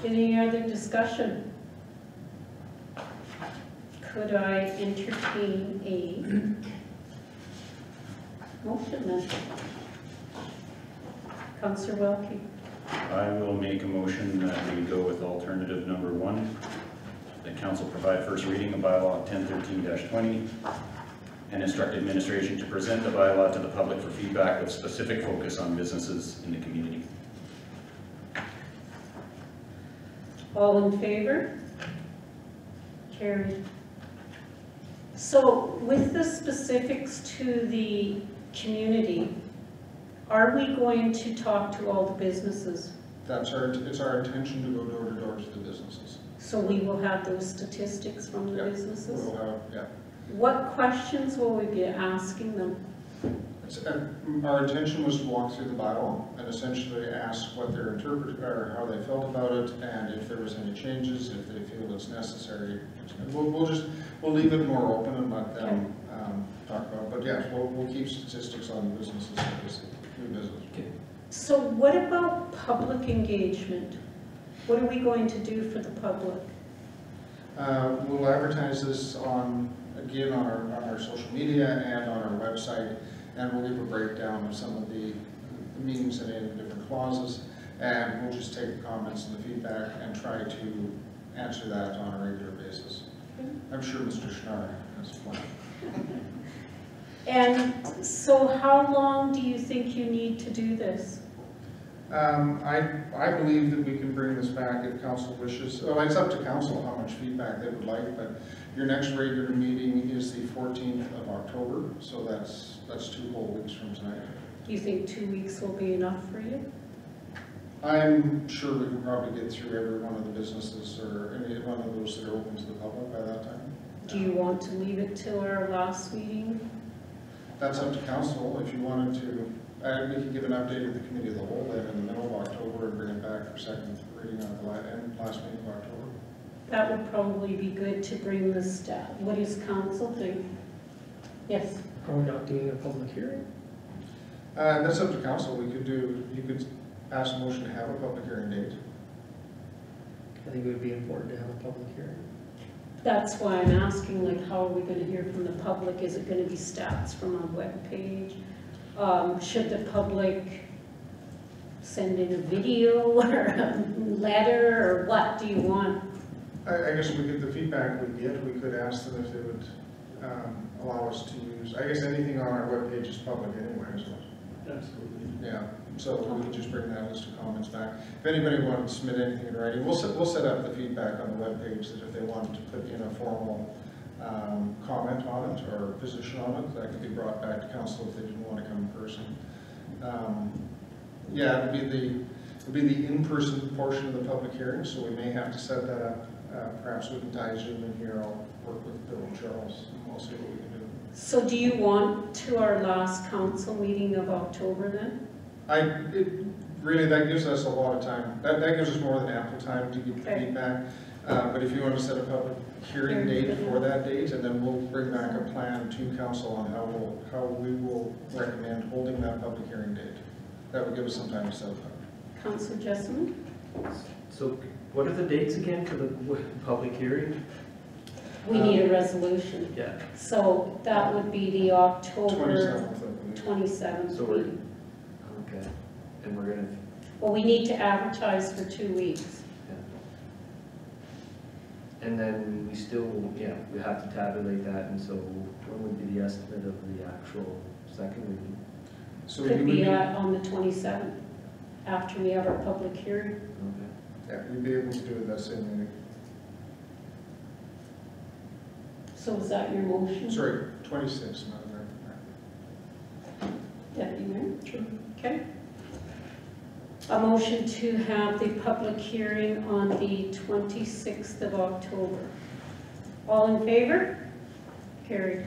Any other discussion? Could I entertain a motion then? Councillor Welke. I will make a motion that we go with alternative number 1, that council provide first reading of bylaw 1013-20 and instruct administration to present the bylaw to the public for feedback with specific focus on businesses in the community. All in favor? Carried. So with the specifics to the community, are we going to talk to all the businesses? It's our intention to go door to door to the businesses. So we will have those statistics from the Yep. businesses? We'll have, yeah. What questions will we be asking them? Our intention was to walk through the bylaw and essentially ask what their or how they felt about it, and if there was any changes, if they feel it's necessary. We'll leave it more open and let them talk about it. But yes, we'll keep statistics on businesses that we visit. So what about public engagement? What are we going to do for the public? We'll advertise this again on our social media and on our website, and we'll give a breakdown of some of the meetings and any different clauses, and we'll just take the comments and the feedback and try to answer that on a regular basis. I'm sure Mr. Schnarr has a plan. And so how long do you think you need to do this? I believe that we can bring this back if council wishes. Well, it's up to council how much feedback they would like, but your next regular meeting is the 14th of October, so that's 2 whole weeks from tonight. Do you think 2 weeks will be enough for you? I'm sure we can probably get through every one of the businesses or any one of those that are open to the public by that time. Do you want to leave it till our last meeting? That's up to council. If you wanted to, we can give an update of the committee of the whole then in the middle of October and bring it back for second reading on the last meeting of October. That would probably be good to bring the staff. What does council think? Yes. Are we not doing a public hearing? That's up to council. You could pass a motion to have a public hearing date. I think it would be important to have a public hearing. That's why I'm asking, like, how are we going to hear from the public? Is it going to be stats from our webpage? Should the public send in a video or a letter, or what do you want? I guess we get the feedback we get. We could ask them if they would allow us to use. I guess anything on our webpage is public anyway, isn't it? Absolutely. Yeah. So we can just bring that list of comments back. If anybody wanted to submit anything in writing, we'll set up the feedback on the webpage that if they wanted to put in a formal comment on it or position on it, that could be brought back to council if they didn't want to come in person. Yeah, it would be the in-person portion of the public hearing, so we may have to set that up. Perhaps we can tie Zoom in here. I'll work with Bill and Charles, and we'll see what we can do. So do you want to our last council meeting of October then? Really, that gives us a lot of time. That gives us more than ample time to get the feedback. But if you want to set a public hearing date for that date, and then we'll bring back a plan to council on how we will recommend holding that public hearing date. That would give us some time to set it up. Councillor Jessamine? So what are the dates again for the public hearing? We need a resolution. Yeah. So that would be the October 27th, I believe. 27th So we're- meeting. Okay. And we're gonna, Well, we need to advertise for 2 weeks. and then we still, we have to tabulate that, and so when would be the estimate of the actual second reading? So Could you be would on the 27th, after we have our public hearing. Okay. yeah, you'd be able to do it that same meeting. So is that your motion? Sorry, 26, not there. Deputy Mayor? Sure. Okay. A motion to have the public hearing on the 26th of October. All in favor? Carried.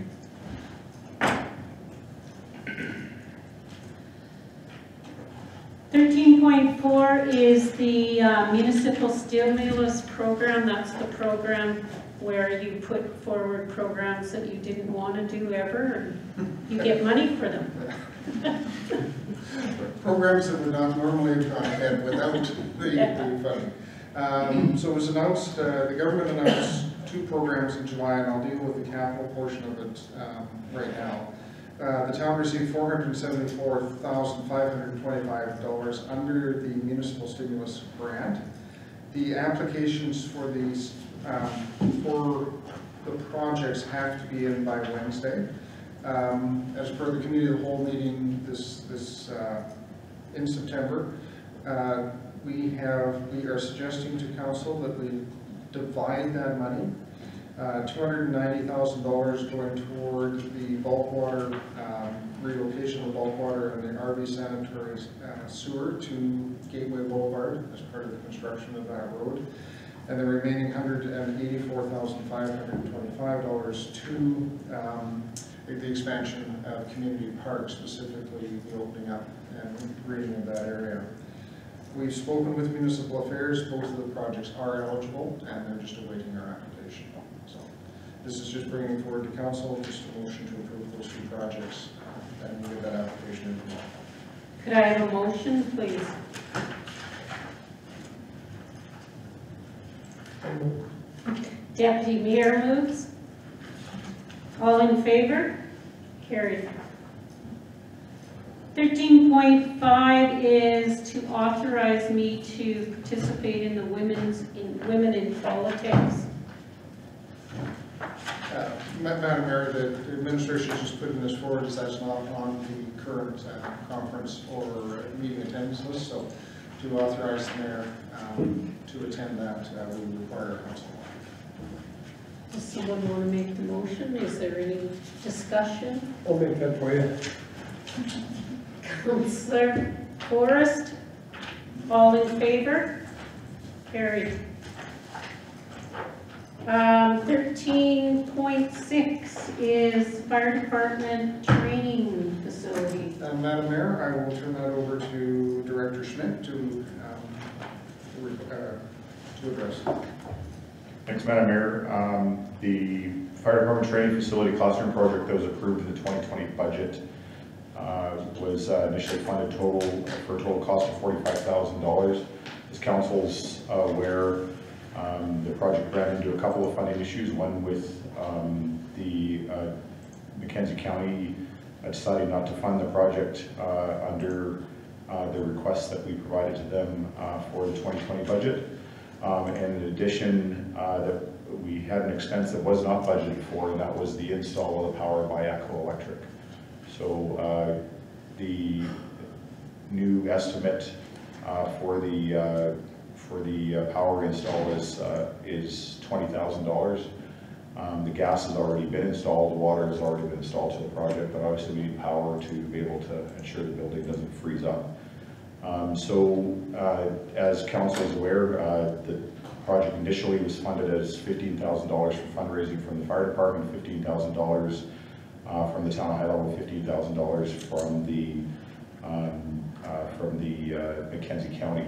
.4 is the municipal stimulus program. That's the program where you put forward programs that you didn't want to do ever. And You get money for them. Programs that would not normally have gone ahead without the funding. So it was announced, the government announced 2 programs in July, and I'll deal with the capital portion of it right now. The town received $474,525 under the municipal stimulus grant. The applications for these for the projects have to be in by Wednesday. As per the committee of the whole meeting in September, we are suggesting to council that we divide that money. $290,000 going toward the bulk water, relocation of bulk water and the RV sanitary sewer to Gateway Boulevard as part of the construction of that road. And the remaining $184,525 to the expansion of community parks, specifically the opening up and grading of that area. We've spoken with municipal affairs. Both of the projects are eligible and they're just awaiting our application. So this is just bringing forward to council, just a motion to approve those 2 projects and get that application in. Could I have a motion, please? Deputy Mayor moves. All in favor? Carried. 13.5 is to authorize me to participate in the Women in Politics. Madam Mayor, the administration is just putting this forward as that's not on the current conference or meeting attendance list. So to authorize the mayor to attend that, we require council. Does someone want to make the motion? Is there any discussion? I'll make that for you. Councillor Forrest, all in favor? Carried. 13.6 is Fire Department Training Facility. Madam Mayor, I will turn that over to Director Schmidt to address. Thanks, Madam Mayor. The Fire Department Training Facility Classroom Project that was approved in the 2020 budget was initially funded for a total cost of $45,000. As council's aware, the project ran into a couple of funding issues, one with the Mackenzie County deciding not to fund the project under the requests that we provided to them for the 2020 budget. And in addition, that we had an expense that was not budgeted for, and that was the install of the power by Echo Electric. So the new estimate for the power install is $20,000. The gas has already been installed, the water has already been installed to the project, but obviously we need power to be able to ensure the building doesn't freeze up. As council is aware, the project initially was funded as $15,000 for fundraising from the fire department, $15,000 from the town high level, $15,000 from the Mackenzie County.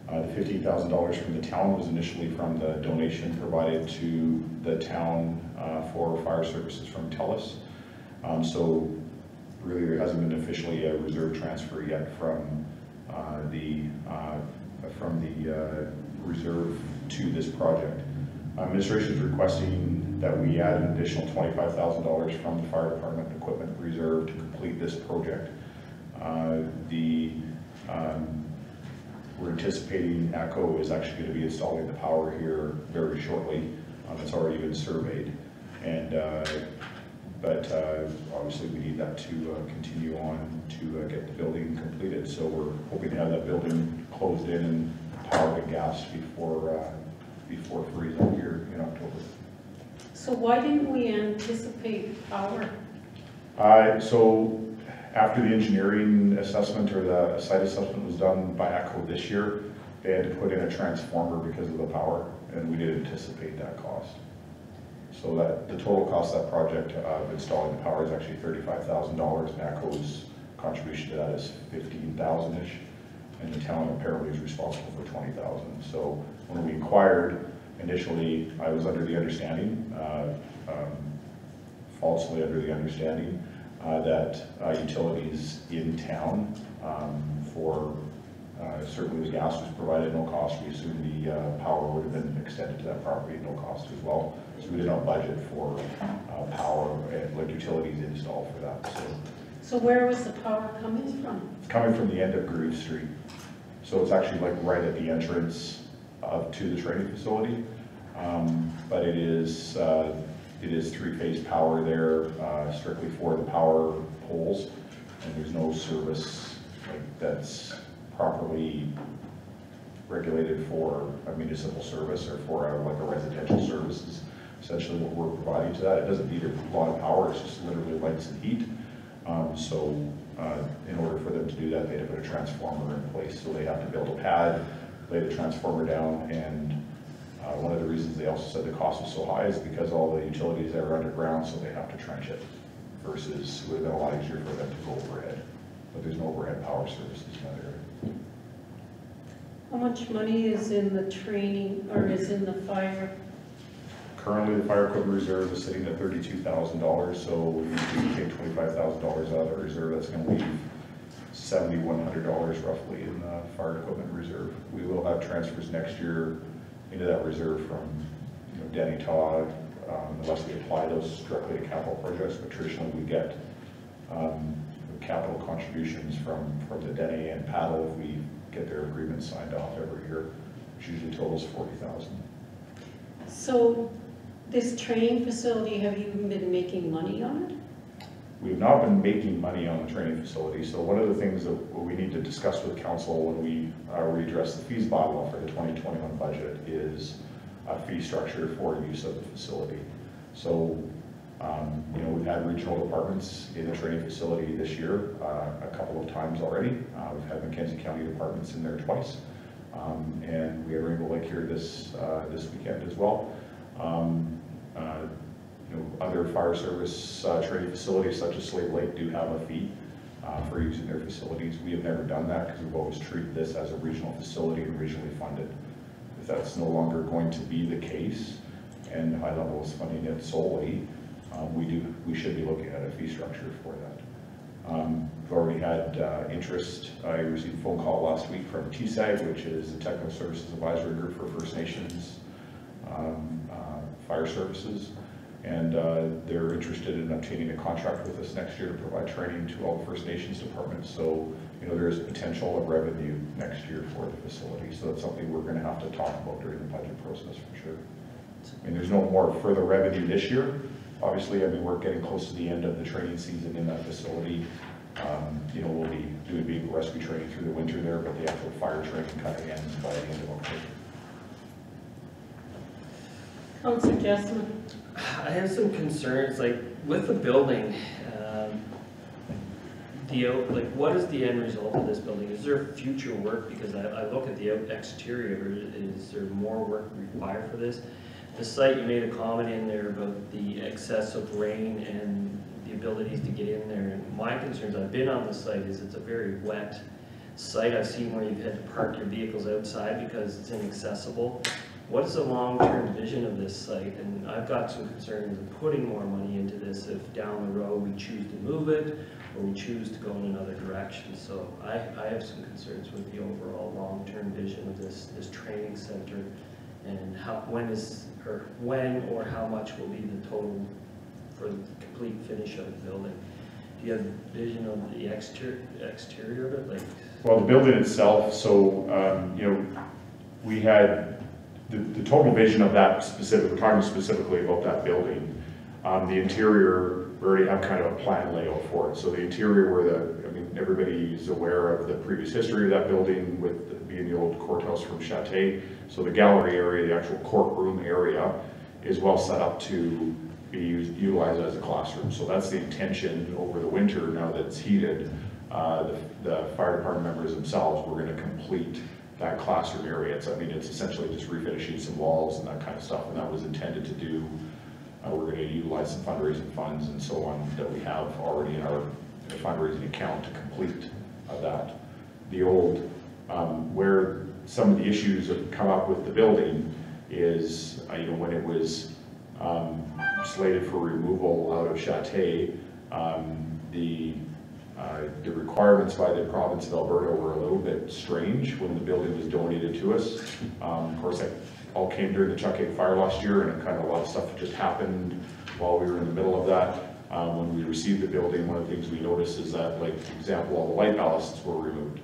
The $15,000 from the town was initially from the donation provided to the town for fire services from TELUS. So really there hasn't been officially a reserve transfer yet from the reserve to this project. Administration is requesting that we add an additional $25,000 from the fire department equipment reserve to complete this project. We're anticipating ACO is actually going to be installing the power here very shortly. It's already been surveyed, and but obviously we need that to continue on to get the building completed. So we're hoping to have that building closed in and powered and gassed before freeze up here in October. So why didn't we anticipate power? So after the engineering assessment or the site assessment was done by ACO this year, they had to put in a transformer because of the power, and we didn't anticipate that cost. So that the total cost of that project of installing the power is actually $35,000, and ACO's contribution to that is $15,000-ish, and the town apparently is responsible for $20,000. So when we inquired, initially I was under the understanding, falsely under the understanding, that utilities in town for certainly the gas was provided no cost. We assume the power would have been extended to that property at no cost as well. So we did not budget for power and like utilities installed for that. So where was the power coming from? It's coming from the end of Grieve Street. So it's actually like right at the entrance to the training facility. But it is 3-phase power there, strictly for the power poles, and there's no service that's properly regulated for a municipal service or for like a residential service is essentially what we're providing to that. It doesn't need a lot of power, it's just literally lights and heat. In order for them to do that, they had to put a transformer in place. So they have to build a pad, lay the transformer down, and one of the reasons they also said the cost was so high is because all the utilities there are underground, so they have to trench it, versus it would have been a lot easier for them to go overhead. But there's no overhead power services in that area. How much money is in the training, or is in the fire? Currently, the fire equipment reserve is sitting at $32,000, so if you take $25,000 out of the reserve, that's going to leave $7,100 roughly in the fire equipment reserve. We will have transfers next year into that reserve from Denny Todd, unless we apply those directly to capital projects, but traditionally we get capital contributions from the Denny and Paddle if we get their agreements signed off every year, which usually totals $40,000. So this training facility, have you been making money on it? We have not been making money on the training facility, so one of the things that we need to discuss with council when we readdress the fees bylaw for the 2021 budget is a fee structure for use of the facility. So, we've had regional departments in the training facility this year a couple of times already. We've had Mackenzie County departments in there twice, and we had Rainbow Lake here this weekend as well. Other fire service training facilities such as Slave Lake do have a fee for using their facilities. We have never done that because we've always treated this as a regional facility and regionally funded. If that's no longer going to be the case and High Level is funding it solely, we should be looking at a fee structure for that. We've already had interest. I received a phone call last week from TSAG, which is the Technical Services Advisory Group for First Nations fire services, and they're interested in obtaining a contract with us next year to provide training to all the First Nations departments. So, there is potential of revenue next year for the facility. So that's something we're going to have to talk about during the budget process for sure. There's no more further revenue this year. Obviously, we're getting close to the end of the training season in that facility. We'll be doing vehicle rescue training through the winter there, but the actual fire training kind of ends by the end of October. Councillor Jessamine. I have some concerns, like with the building. What is the end result of this building? Is there future work? Because I look at the exterior. Is there more work required for this? The site, you made a comment in there about the excess of rain and the abilities to get in there. And my concerns, I've been on the site, is it's a very wet site. I've seen where you've had to park your vehicles outside because it's inaccessible. What is the long-term vision of this site? And I've got some concerns of putting more money into this if down the road we choose to move it or we choose to go in another direction. So I have some concerns with the overall long-term vision of this training center, and when or how much will be the total for the complete finish of the building. Do you have a vision of the exterior of it? Well, the building itself, so we had the total vision of that specific, we're talking specifically about that building. The interior, we already have kind of a plan layout for it. So the interior everybody is aware of the previous history of that building with being the old courthouse from Château. So the gallery area, the actual courtroom area, is well set up to be utilized as a classroom. So that's the intention over the winter. Now that it's heated, the fire department members themselves, we're going to complete that classroom area. It's essentially just refinishing some walls and that kind of stuff, and that was intended to do. We're going to utilize some fundraising funds and so on that we have already in our fundraising account to complete that. The old, where some of the issues have come up with the building is, when it was slated for removal out of Château, the requirements by the province of Alberta were a little bit strange when the building was donated to us. Of course, that all came during the Chuck Egg fire last year, and kind of a lot of stuff just happened while we were in the middle of that. When we received the building, one of the things we noticed is that, like, for example, all the light ballasts were removed.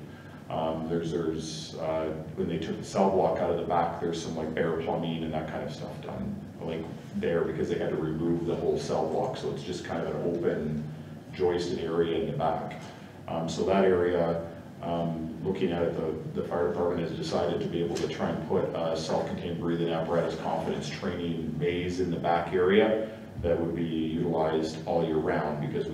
When they took the cell block out of the back, there's some like bare plumbing and that kind of stuff done, like there, because they had to remove the whole cell block, so it's just kind of an open joisted area in the back. So that area, looking at it, the fire department has decided to be able to try and put a self-contained breathing apparatus confidence training bays in the back area that would be utilized all year round, because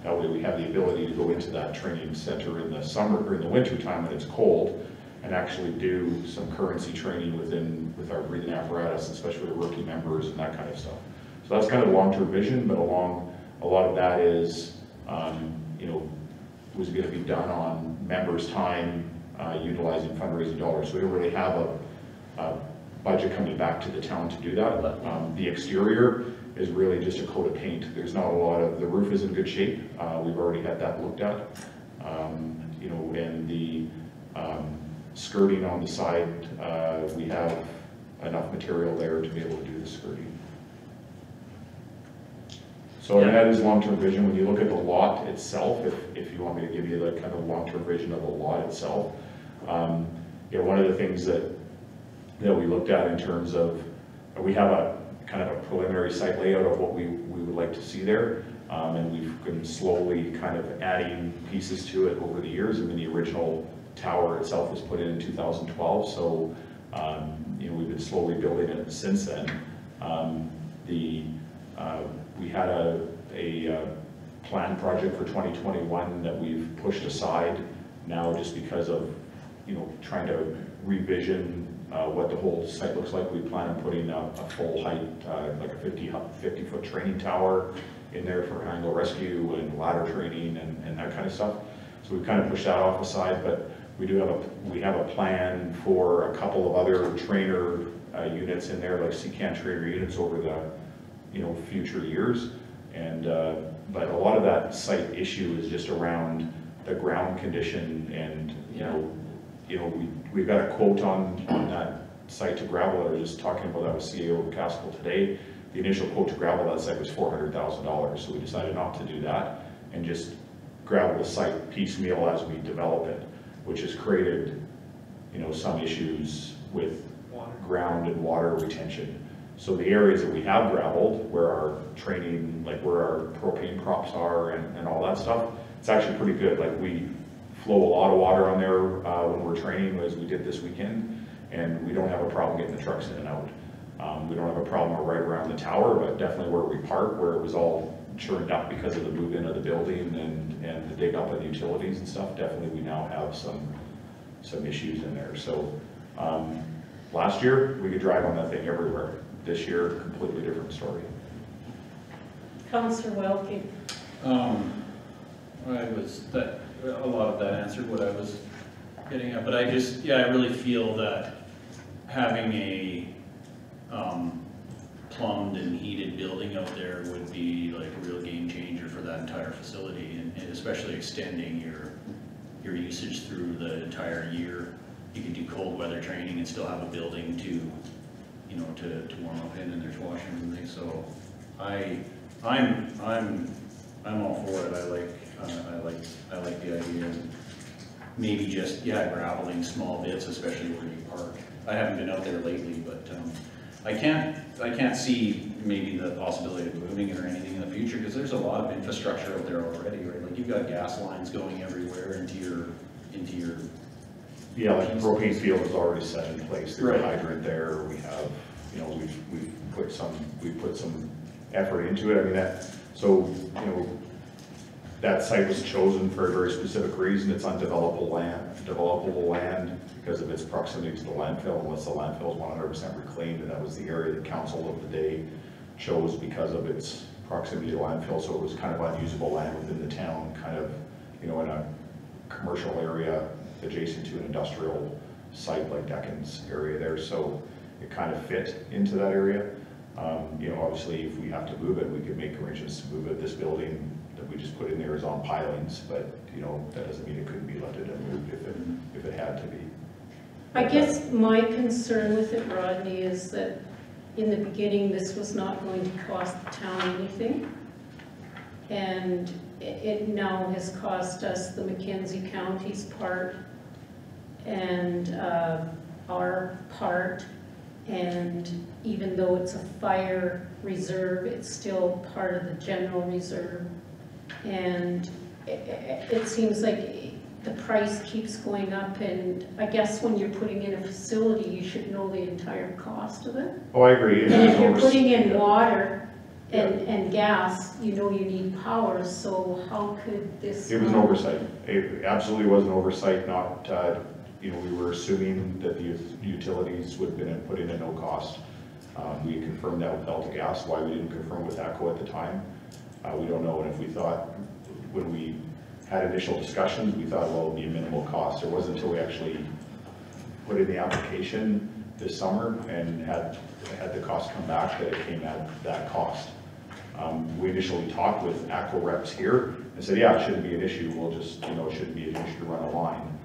that way we have the ability to go into that training center in the summer or in the winter time when it's cold and actually do some currency training with our breathing apparatus, especially the rookie members and that kind of stuff. So that's kind of the long-term vision, but a lot of that is, was going to be done on members' time, utilizing fundraising dollars. So we don't really have a budget coming back to the town to do that. The exterior is really just a coat of paint. There's not a lot of, the roof is in good shape. We've already had that looked at. And the skirting on the side, we have enough material there to be able to do the skirting. So that is long-term vision. When you look at the lot itself, if you want me to give you the kind of long-term vision of the lot itself, one of the things that we looked at in terms of, we have a kind of a preliminary site layout of what we would like to see there, and we've been slowly kind of adding pieces to it over the years. I mean, the original tower itself was put in 2012, so we've been slowly building it since then. We had a planned project for 2021 that we've pushed aside now just because of trying to revision what the whole site looks like. We plan on putting a full height, like a 50-foot training tower in there for angle rescue and ladder training and that kind of stuff. So we've kind of pushed that off aside, but we have a plan for a couple of other trainer units in there, like CCAN trainer units over the future years. And but a lot of that site issue is just around the ground condition, and we've got a quote on that site to gravel. I was just talking about that with CEO Caskell today. The initial quote to gravel that site was $400,000, so we decided not to do that and just gravel the site piecemeal as we develop it, which has created some issues with ground and water retention. So the areas that we have gravelled, where our training, like where our propane crops are and all that stuff, it's actually pretty good. Like we flow a lot of water on there when we're training, as we did this weekend, and we don't have a problem getting the trucks in and out. We don't have a problem right around the tower, but definitely where we park, where it was all churned up because of the move-in of the building and the dig up of the utilities and stuff, definitely we now have some issues in there. So last year, we could drive on that thing everywhere. This year, completely different story. Councillor Welke. A lot of that answered what I was getting at, but I really feel that having a plumbed and heated building out there would be like a real game changer for that entire facility, and especially extending your usage through the entire year. You could do cold weather training and still have a building to warm up in, and there's washrooms and things. So I'm all for it. I like the idea. Maybe just graveling small bits, especially where you park. I haven't been out there lately, but I can't see maybe the possibility of moving it or anything in the future, because there's a lot of infrastructure out there already, right? Like you've got gas lines going everywhere into your like the propane field is already set in place. There's right. A hydrant there. We have, we've put some effort into it. I mean that site was chosen for a very specific reason. It's undevelopable land because of its proximity to the landfill, unless the landfill is 100% reclaimed, and that was the area the council of the day chose because of its proximity to landfill. So it was kind of unusable land within the town, kind of, in a commercial area adjacent to an industrial site like Deckens area there. So it kind of fit into that area. Obviously if we have to move it, we could make arrangements to move it. This building, that we just put in there is on pilings, but, you know, that doesn't mean it couldn't be lifted and moved if it had to be. I guess my concern with it, Rodney, is that in the beginning, this was not going to cost the town anything. And it now has cost us the Mackenzie County's part and our part. And even though it's a fire reserve, it's still part of the general reserve. And it seems like the price keeps going up, and I guess when you're putting in a facility, you should know the entire cost of it. Oh, I agree. And if you're putting in water and gas, you know you need power, so how could this? It was an oversight. It absolutely was an oversight, not, you know, we were assuming that the utilities would have been put in at no cost. We confirmed that with Delta Gas. Why we didn't confirm with ACO at the time, we don't know. And if we thought, when we had initial discussions, we thought, well, it would be a minimal cost. It wasn't until we actually put in the application this summer and had the cost come back that it came at that cost. We initially talked with ACO reps here and said, yeah, it shouldn't be an issue. We'll just, you know, it shouldn't be an issue to run a line.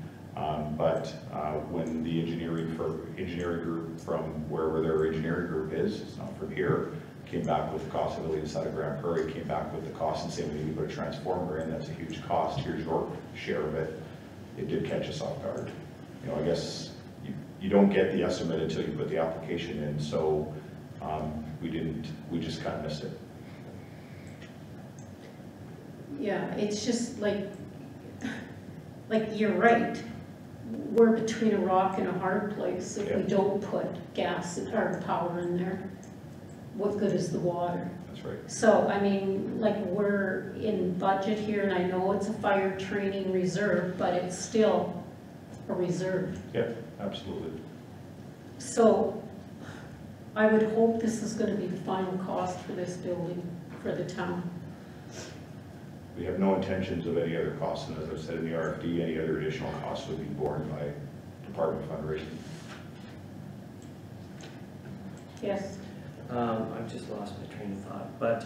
But when the engineering group from wherever their engineering group is, it's not from here, came back with the cost of building the side of Grand Prairie, came back with the cost and saying we need to put a transformer in, that's a huge cost, here's your share of it. It did catch us off guard. You know, I guess you don't get the estimate until you put the application in, so we just kind of missed it. Yeah, it's just like you're right. We're between a rock and a hard place if we don't put gas or power in there. What good is the water? That's right. So, I mean, like, we're in budget here, and I know it's a fire training reserve, but it's still a reserve. Yeah, absolutely. So, I would hope this is going to be the final cost for this building for the town. We have no intentions of any other costs, and as I've said in the RFD, any other additional costs would be borne by department fundraising. Yes. I've just lost my train of thought, but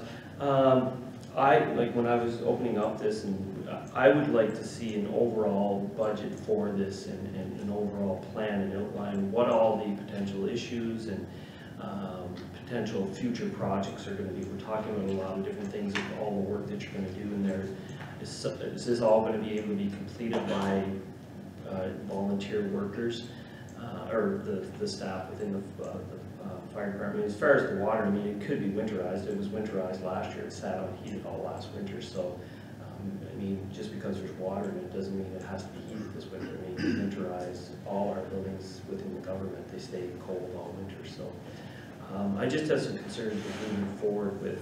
when I was opening up this, and I would like to see an overall budget for this and an overall plan and outline what all the potential issues and potential future projects are going to be. We're talking about a lot of different things of all the work that you're going to do in there. Is this all going to be able to be completed by volunteer workers or the staff within the fire department? As far as the water, I mean, it could be winterized. It was winterized last year. It sat unheated all last winter. So, I mean, just because there's water in it doesn't mean it has to be heated this winter. I mean, we winterize all our buildings within the government. They stay cold all winter. So, I just have some concerns with moving forward with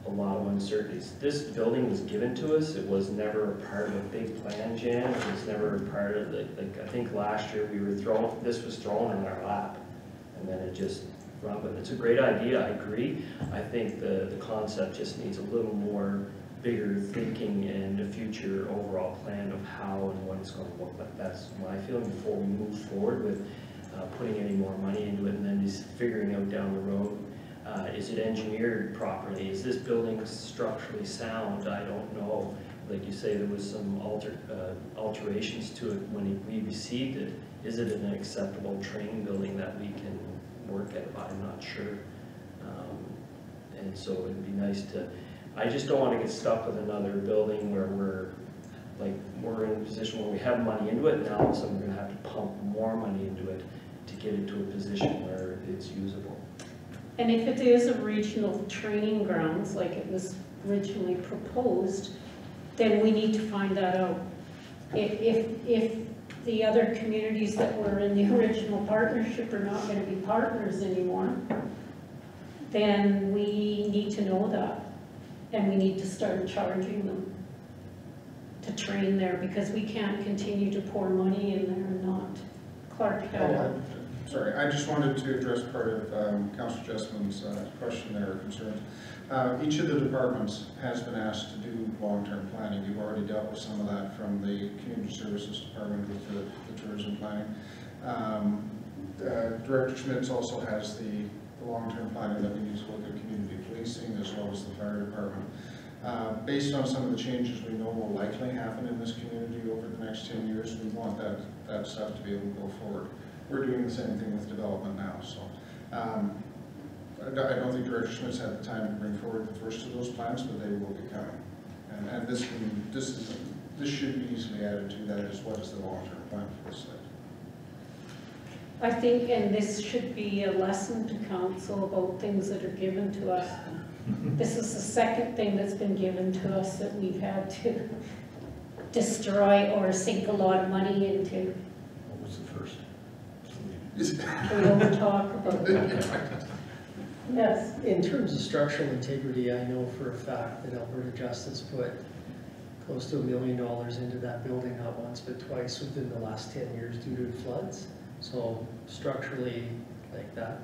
a lot of uncertainties. This building was given to us. It was never a part of a big plan, Jan. It was never a part of like I think last year this was thrown in our lap, and then it just run. But it's a great idea. I agree. I think the concept just needs a little more bigger thinking and a future overall plan of how and what it's going to look like. That's my feeling before we move forward with putting any more money into it, and then just figuring out down the road, is it engineered properly? Is this building structurally sound? I don't know. Like you say, there was some alterations to it when we received it. Is it an acceptable training building that we can work at? I'm not sure. And so it'd be nice to, I just don't want to get stuck with another building where we're in a position where we have money into it, and now all of a sudden we're going to have to pump more money into it to get it to a position where it's usable. And if it is a regional training grounds, like it was originally proposed, then we need to find that out. If the other communities that were in the original partnership are not going to be partners anymore, then we need to know that. And we need to start charging them to train there, because we can't continue to pour money in there and not. Clark had Sorry, I just wanted to address part of Councillor Jessam's question there, or concern. Each of the departments has been asked to do long-term planning. You've already dealt with some of that from the Community Services Department with the tourism planning. Director Schmitz also has the long-term planning that we need to look at community policing as well as the fire department. Based on some of the changes we know will likely happen in this community over the next 10 years, we want that stuff to be able to go forward. We're doing the same thing with development now, so. I don't think Director Schmidt's had the time to bring forward the first of those plans, but they will be coming. And this should be easily added to that as well as the long-term plan for this site. I think, and this should be a lesson to council about things that are given to us. This is the second thing that's been given to us that we've had to destroy or sink a lot of money into. What was the first? We don't talk about it. Yes. In terms of structural integrity, I know for a fact that Alberta Justice put close to $1 million into that building, not once but twice within the last 10 years due to floods. So structurally, like that.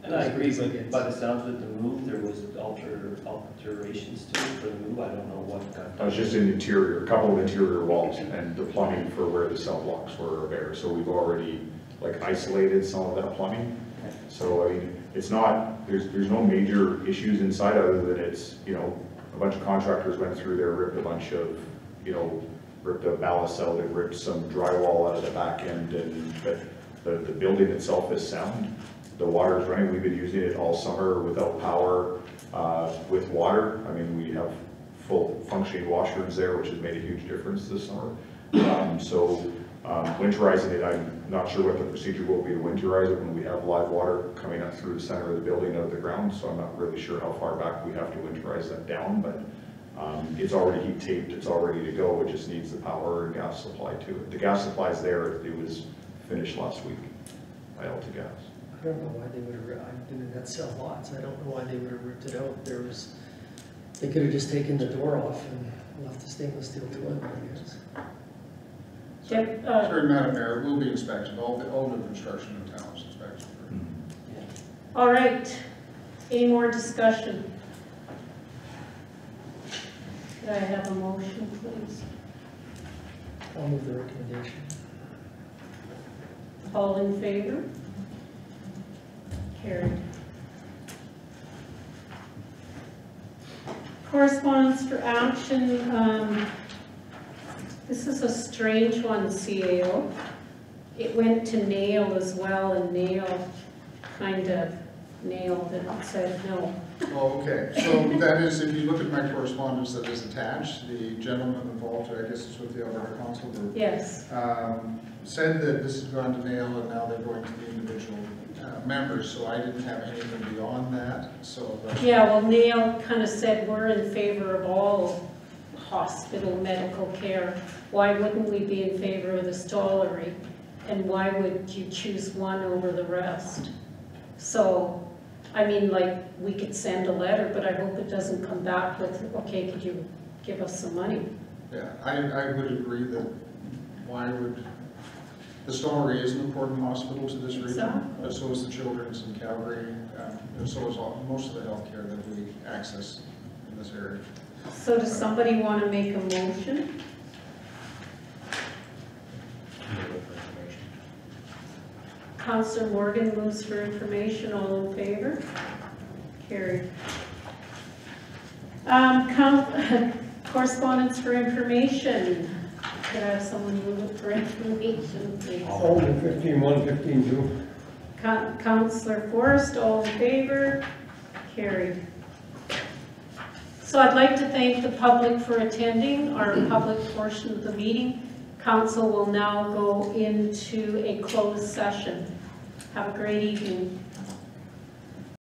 And I agree, but by the sounds of it, the move, there was alterations to it for the move. I don't know what got. It's just an interior, a couple of interior walls and the plumbing for where the cell blocks were there. So we've already like isolated some of that plumbing. So I mean, it's not, there's no major issues inside other than it's, you know, a bunch of contractors went through there, ripped a bunch of, you know, ripped a ballast out and ripped some drywall out of the back end, and but the building itself is sound. The water is running. We've been using it all summer without power, with water. I mean, we have full functioning washrooms there, which has made a huge difference this summer. Winterizing it, I'm not sure what the procedure will be to winterize it when we have live water coming up through the center of the building out of the ground, so I'm not really sure how far back we have to winterize that down, but it's already heat taped, it's all ready to go, it just needs the power and gas supply to it. The gas supply's there, it was finished last week by Alta Gas. I don't know why they would have, I've been in that cell lots, I don't know why they would have ripped it out. They could have just taken the door off and left the stainless steel toilet, I guess. Sorry, Madam Mayor, it will be inspected. All the construction in town is inspected. All right. Any more discussion? Could I have a motion, please? I'll move the recommendation. All in favor? Carried. Correspondence for action. This is a strange one, CAO. It went to NAIL as well, and NAIL kind of nailed it and said no. Oh, okay. So that is, if you look at my correspondence that is attached, the gentleman involved, I guess it's with the Alberta Council Group, Yes. said that this has gone to NAIL and now they're going to the individual members, so I didn't have anything beyond that. So Yeah, well, NAIL kind of said we're in favor of all hospital medical care. Why wouldn't we be in favor of the Stollery? And why would you choose one over the rest? So, I mean, like, we could send a letter, but I hope it doesn't come back with, okay, could you give us some money? yeah, I would agree that why would, the Stollery is an important hospital to this region, Exactly. but so is the Children's in Calgary, and so is most of the healthcare that we access in this area. So does somebody want to make a motion? Councillor Morgan moves for information. All in favor? Carried. Correspondence for information. Could I have someone move it for information, please? Alderman 15-1, 15-2. Councillor Forrest, all in favor? Carried. So I'd like to thank the public for attending our public portion of the meeting. Council will now go into a closed session. Have a great evening.